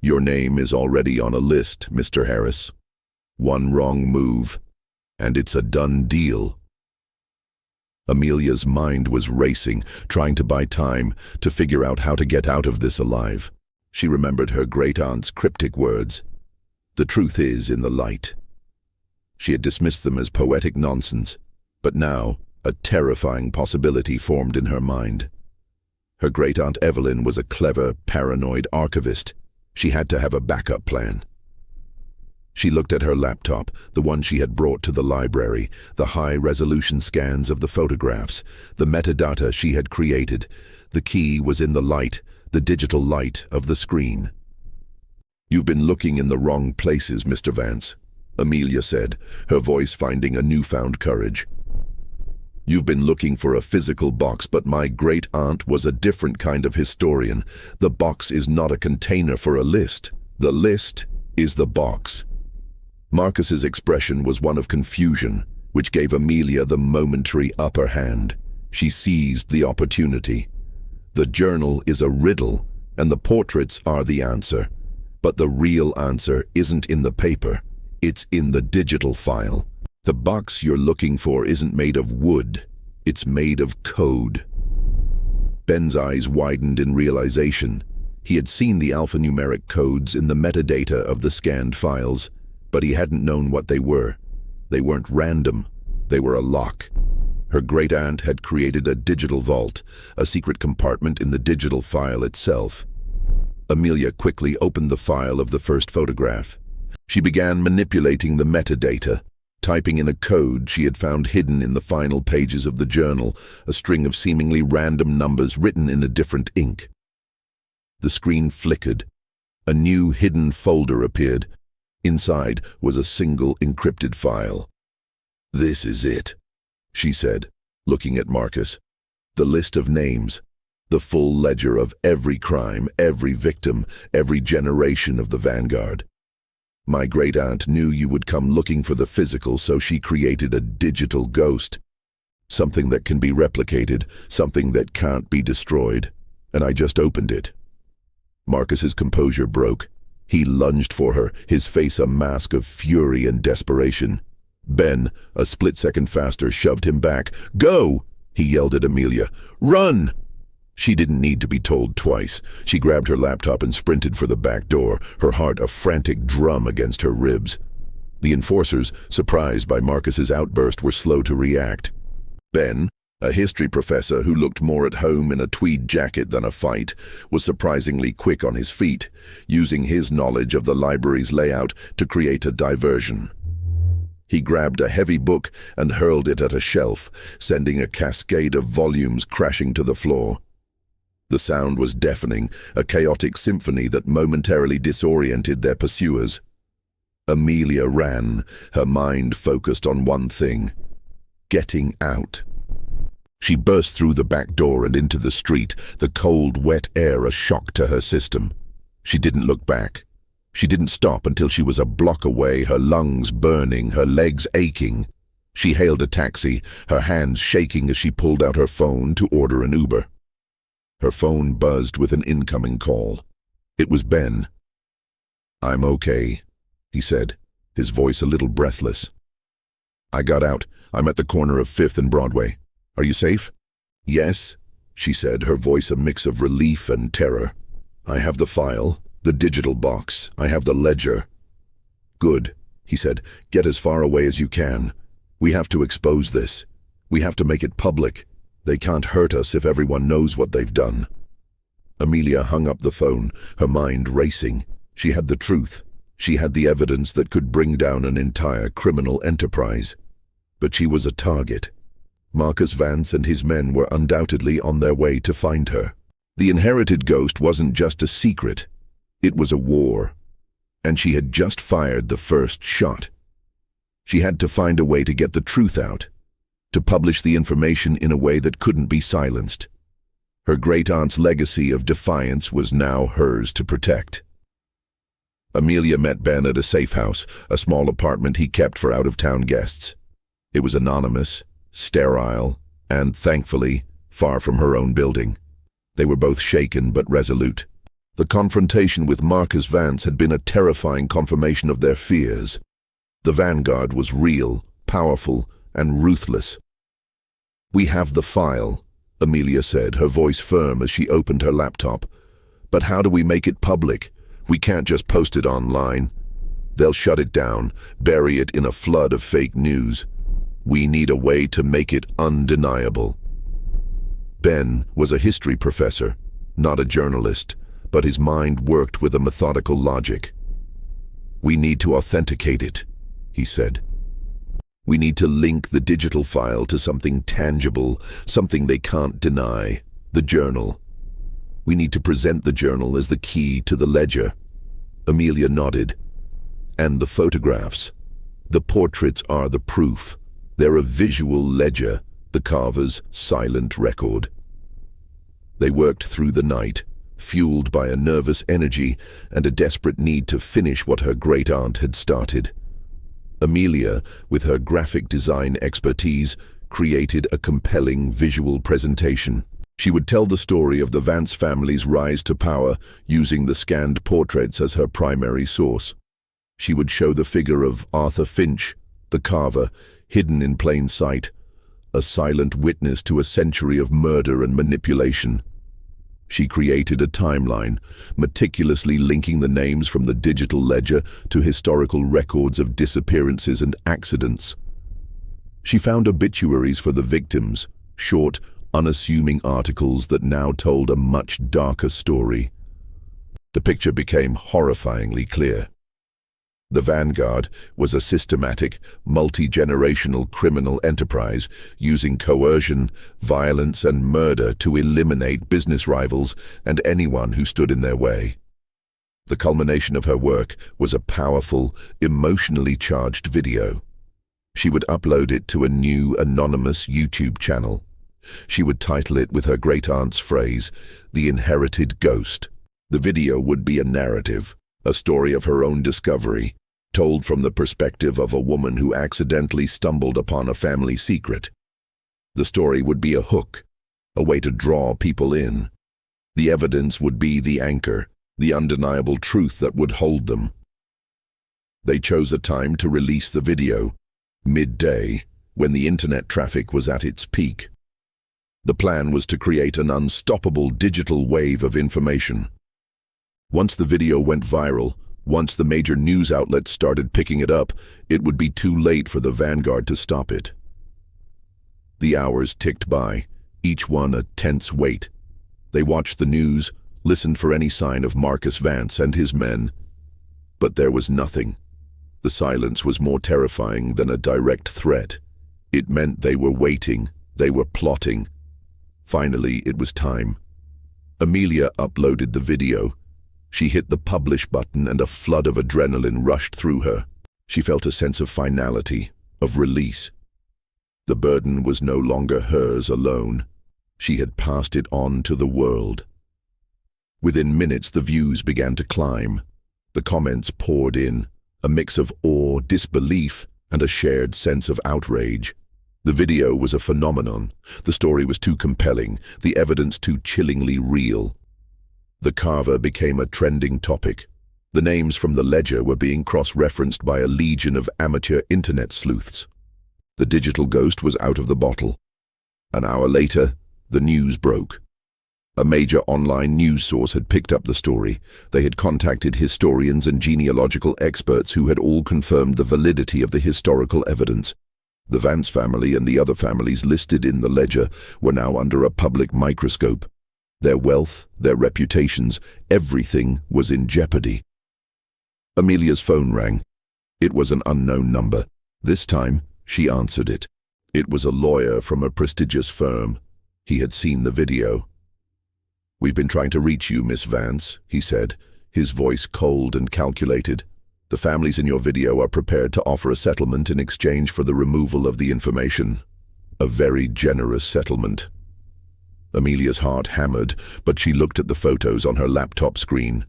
Your name is already on a list, Mr. Harris. One wrong move, and it's a done deal." Amelia's mind was racing, trying to buy time, to figure out how to get out of this alive. She remembered her great-aunt's cryptic words. "The truth is in the light." She had dismissed them as poetic nonsense, but now a terrifying possibility formed in her mind. Her great-aunt Evelyn was a clever, paranoid archivist. She had to have a backup plan. She looked at her laptop, the one she had brought to the library, the high-resolution scans of the photographs, the metadata she had created. The key was in the light, the digital light of the screen. "You've been looking in the wrong places, Mr. Vance," Amelia said, her voice finding a newfound courage. "You've been looking for a physical box, but my great-aunt was a different kind of historian. The box is not a container for a list. The list is the box." Marcus's expression was one of confusion, which gave Amelia the momentary upper hand. She seized the opportunity. The journal is a riddle, and the portraits are the answer. But the real answer isn't in the paper. It's in the digital file. The box you're looking for isn't made of wood. It's made of code. Ben's eyes widened in realization. He had seen the alphanumeric codes in the metadata of the scanned files, but he hadn't known what they were. They weren't random. They were a lock. Her great-aunt had created a digital vault, a secret compartment in the digital file itself. Amelia quickly opened the file of the first photograph. She began manipulating the metadata, typing in a code she had found hidden in the final pages of the journal, a string of seemingly random numbers written in a different ink. The screen flickered. A new hidden folder appeared. Inside was a single encrypted file. "This is it," she said, looking at Marcus. "The list of names, the full ledger of every crime, every victim, every generation of the Vanguard. My great-aunt knew you would come looking for the physical, so she created a digital ghost. Something that can be replicated, something that can't be destroyed. And I just opened it." Marcus's composure broke. He lunged for her, his face a mask of fury and desperation. Ben, a split second faster, shoved him back. "Go!" he yelled at Amelia. "Run!" She didn't need to be told twice. She grabbed her laptop and sprinted for the back door, her heart a frantic drum against her ribs. The enforcers, surprised by Marcus's outburst, were slow to react. Ben, a history professor who looked more at home in a tweed jacket than a fight, was surprisingly quick on his feet, using his knowledge of the library's layout to create a diversion. He grabbed a heavy book and hurled it at a shelf, sending a cascade of volumes crashing to the floor. The sound was deafening, a chaotic symphony that momentarily disoriented their pursuers. Amelia ran, her mind focused on one thing: getting out. She burst through the back door and into the street, the cold, wet air a shock to her system. She didn't look back. She didn't stop until she was a block away, her lungs burning, her legs aching. She hailed a taxi, her hands shaking as she pulled out her phone to order an Uber. Her phone buzzed with an incoming call. It was Ben. "I'm okay," he said, his voice a little breathless. "I got out. I'm at the corner of 5th and Broadway. Are you safe?" "Yes," she said, her voice a mix of relief and terror. "I have the file, the digital box. I have the ledger." "Good," he said. "Get as far away as you can. We have to expose this. We have to make it public. They can't hurt us if everyone knows what they've done." Amelia hung up the phone, her mind racing. She had the truth. She had the evidence that could bring down an entire criminal enterprise. But she was a target. Marcus Vance and his men were undoubtedly on their way to find her. The inherited ghost wasn't just a secret. It was a war. And she had just fired the first shot. She had to find a way to get the truth out, to publish the information in a way that couldn't be silenced. Her great-aunt's legacy of defiance was now hers to protect. Amelia met Ben at a safe house, a small apartment he kept for out-of-town guests. It was anonymous, sterile, and, thankfully, far from her own building. They were both shaken but resolute. The confrontation with Marcus Vance had been a terrifying confirmation of their fears. The Vanguard was real, powerful, and ruthless. "We have the file," Amelia said, her voice firm as she opened her laptop. "But how do we make it public? We can't just post it online. They'll shut it down, bury it in a flood of fake news. We need a way to make it undeniable." Ben was a history professor, not a journalist, but his mind worked with a methodical logic. "We need to authenticate it," he said. "We need to link the digital file to something tangible, something they can't deny, the journal. We need to present the journal as the key to the ledger." Amelia nodded. "And the photographs. The portraits are the proof. They're a visual ledger, the carver's silent record." They worked through the night, fueled by a nervous energy and a desperate need to finish what her great-aunt had started. Amelia, with her graphic design expertise, created a compelling visual presentation. She would tell the story of the Vance family's rise to power using the scanned portraits as her primary source. She would show the figure of Arthur Finch, the carver, hidden in plain sight, a silent witness to a century of murder and manipulation. She created a timeline, meticulously linking the names from the digital ledger to historical records of disappearances and accidents. She found obituaries for the victims, short, unassuming articles that now told a much darker story. The picture became horrifyingly clear. The Vanguard was a systematic, multi-generational criminal enterprise using coercion, violence, and murder to eliminate business rivals and anyone who stood in their way. The culmination of her work was a powerful, emotionally charged video. She would upload it to a new, anonymous YouTube channel. She would title it with her great-aunt's phrase, "The Inherited Ghost." The video would be a narrative, a story of her own discovery, told from the perspective of a woman who accidentally stumbled upon a family secret. The story would be a hook, a way to draw people in. The evidence would be the anchor, the undeniable truth that would hold them. They chose a time to release the video, midday, when the internet traffic was at its peak. The plan was to create an unstoppable digital wave of information. Once the video went viral, once the major news outlets started picking it up, it would be too late for the Vanguard to stop it. The hours ticked by, each one a tense wait. They watched the news, listened for any sign of Marcus Vance and his men. But there was nothing. The silence was more terrifying than a direct threat. It meant they were waiting, they were plotting. Finally, it was time. Amelia uploaded the video. She hit the publish button and a flood of adrenaline rushed through her. She felt a sense of finality, of release. The burden was no longer hers alone. She had passed it on to the world. Within minutes, the views began to climb. The comments poured in, a mix of awe, disbelief, and a shared sense of outrage. The video was a phenomenon. The story was too compelling, the evidence too chillingly real. The carver became a trending topic. The names from the ledger were being cross-referenced by a legion of amateur internet sleuths. The digital ghost was out of the bottle. An hour later, the news broke. A major online news source had picked up the story. They had contacted historians and genealogical experts who had all confirmed the validity of the historical evidence. The Vance family and the other families listed in the ledger were now under a public microscope. Their wealth, their reputations, everything was in jeopardy. Amelia's phone rang. It was an unknown number. This time, she answered it. It was a lawyer from a prestigious firm. He had seen the video. "We've been trying to reach you, Miss Vance," he said, his voice cold and calculated. "The families in your video are prepared to offer a settlement in exchange for the removal of the information. A very generous settlement." Amelia's heart hammered, but she looked at the photos on her laptop screen.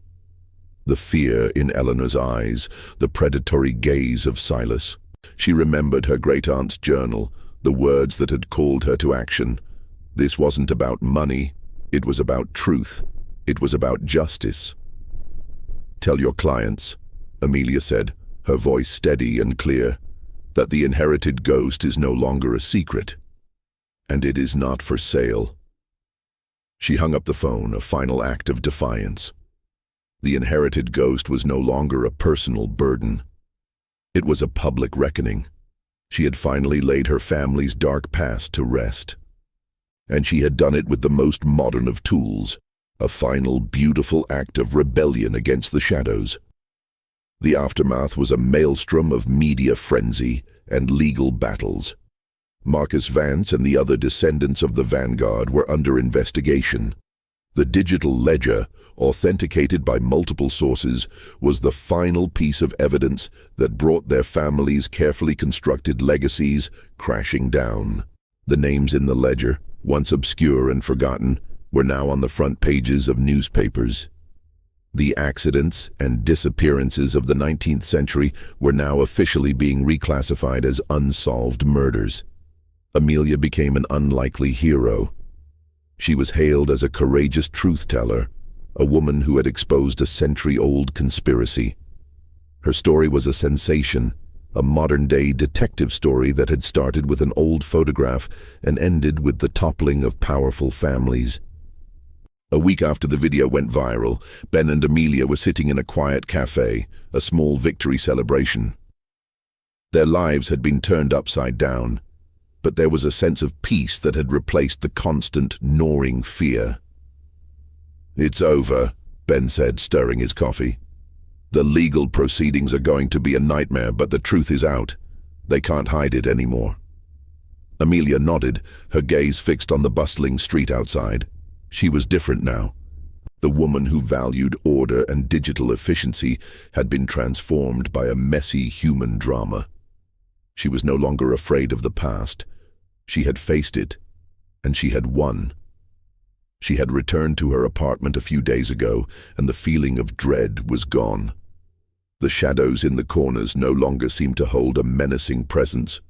The fear in Eleanor's eyes, the predatory gaze of Silas. She remembered her great-aunt's journal, the words that had called her to action. This wasn't about money. It was about truth. It was about justice. "Tell your clients," Amelia said, her voice steady and clear, "that the inherited ghost is no longer a secret. And it is not for sale." She hung up the phone, a final act of defiance. The inherited ghost was no longer a personal burden. It was a public reckoning. She had finally laid her family's dark past to rest. And she had done it with the most modern of tools, a final, beautiful act of rebellion against the shadows. The aftermath was a maelstrom of media frenzy and legal battles. Marcus Vance and the other descendants of the Vanguard were under investigation. The digital ledger, authenticated by multiple sources, was the final piece of evidence that brought their families' carefully constructed legacies crashing down. The names in the ledger, once obscure and forgotten, were now on the front pages of newspapers. The accidents and disappearances of the 19th century were now officially being reclassified as unsolved murders. Amelia became an unlikely hero. She was hailed as a courageous truth-teller, a woman who had exposed a century-old conspiracy. Her story was a sensation, a modern-day detective story that had started with an old photograph and ended with the toppling of powerful families. A week after the video went viral, Ben and Amelia were sitting in a quiet cafe, a small victory celebration. Their lives had been turned upside down, but there was a sense of peace that had replaced the constant, gnawing fear. "It's over," Ben said, stirring his coffee. "The legal proceedings are going to be a nightmare, but the truth is out. They can't hide it anymore." Amelia nodded, her gaze fixed on the bustling street outside. She was different now. The woman who valued order and digital efficiency had been transformed by a messy human drama. She was no longer afraid of the past. She had faced it, and she had won. She had returned to her apartment a few days ago, and the feeling of dread was gone. The shadows in the corners no longer seemed to hold a menacing presence.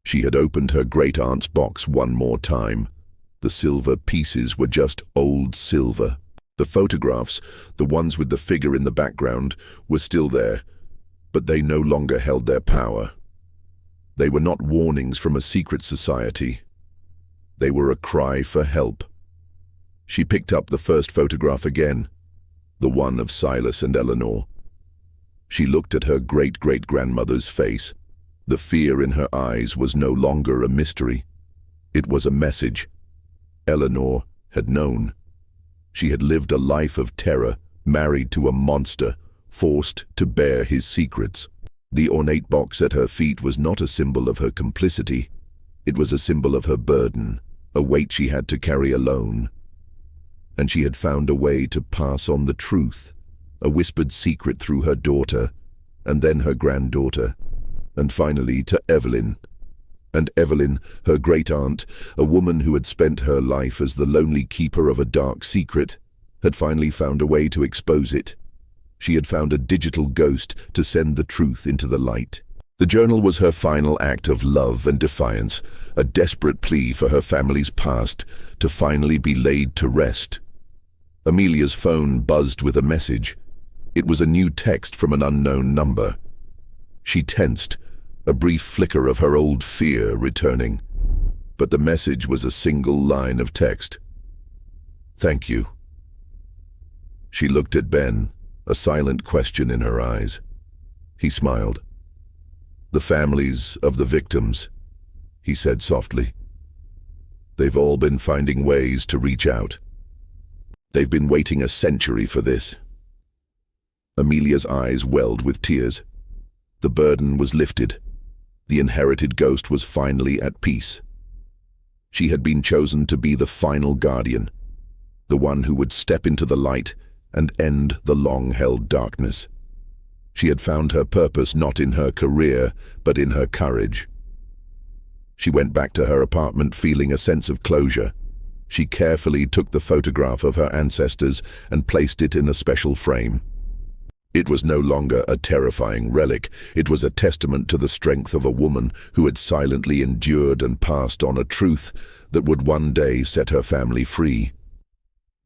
She had opened her great-aunt's box one more time. The silver pieces were just old silver. The photographs, the ones with the figure in the background, were still there, but they no longer held their power. They were not warnings from a secret society. They were a cry for help. She picked up the first photograph again, the one of Silas and Eleanor. She looked at her great-great-grandmother's face. The fear in her eyes was no longer a mystery. It was a message. Eleanor had known. She had lived a life of terror, married to a monster, forced to bear his secrets. The ornate box at her feet was not a symbol of her complicity. It was a symbol of her burden, a weight she had to carry alone. And she had found a way to pass on the truth, a whispered secret through her daughter, and then her granddaughter, and finally to Evelyn. And Evelyn, her great-aunt, a woman who had spent her life as the lonely keeper of a dark secret, had finally found a way to expose it. She had found a digital ghost to send the truth into the light. The journal was her final act of love and defiance, a desperate plea for her family's past to finally be laid to rest. Amelia's phone buzzed with a message. It was a new text from an unknown number. She tensed, a brief flicker of her old fear returning. But the message was a single line of text. "Thank you." She looked at Ben, a silent question in her eyes. He smiled. "The families of the victims," he said softly. They've all been finding ways to reach out. They've been waiting a century for this. Amelia's eyes welled with tears. The burden was lifted. The inherited ghost was finally at peace. She had been chosen to be the final guardian, the one who would step into the light and end the long-held darkness. She had found her purpose not in her career, but in her courage. She went back to her apartment feeling a sense of closure. She carefully took the photograph of her ancestors and placed it in a special frame. It was no longer a terrifying relic. It was a testament to the strength of a woman who had silently endured and passed on a truth that would one day set her family free.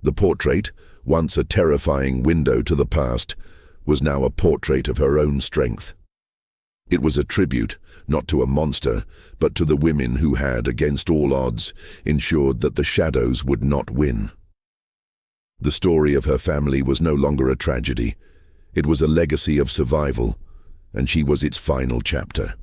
The portrait, once a terrifying window to the past, was now a portrait of her own strength. It was a tribute, not to a monster, but to the women who had, against all odds, ensured that the shadows would not win. The story of her family was no longer a tragedy. It was a legacy of survival, and she was its final chapter.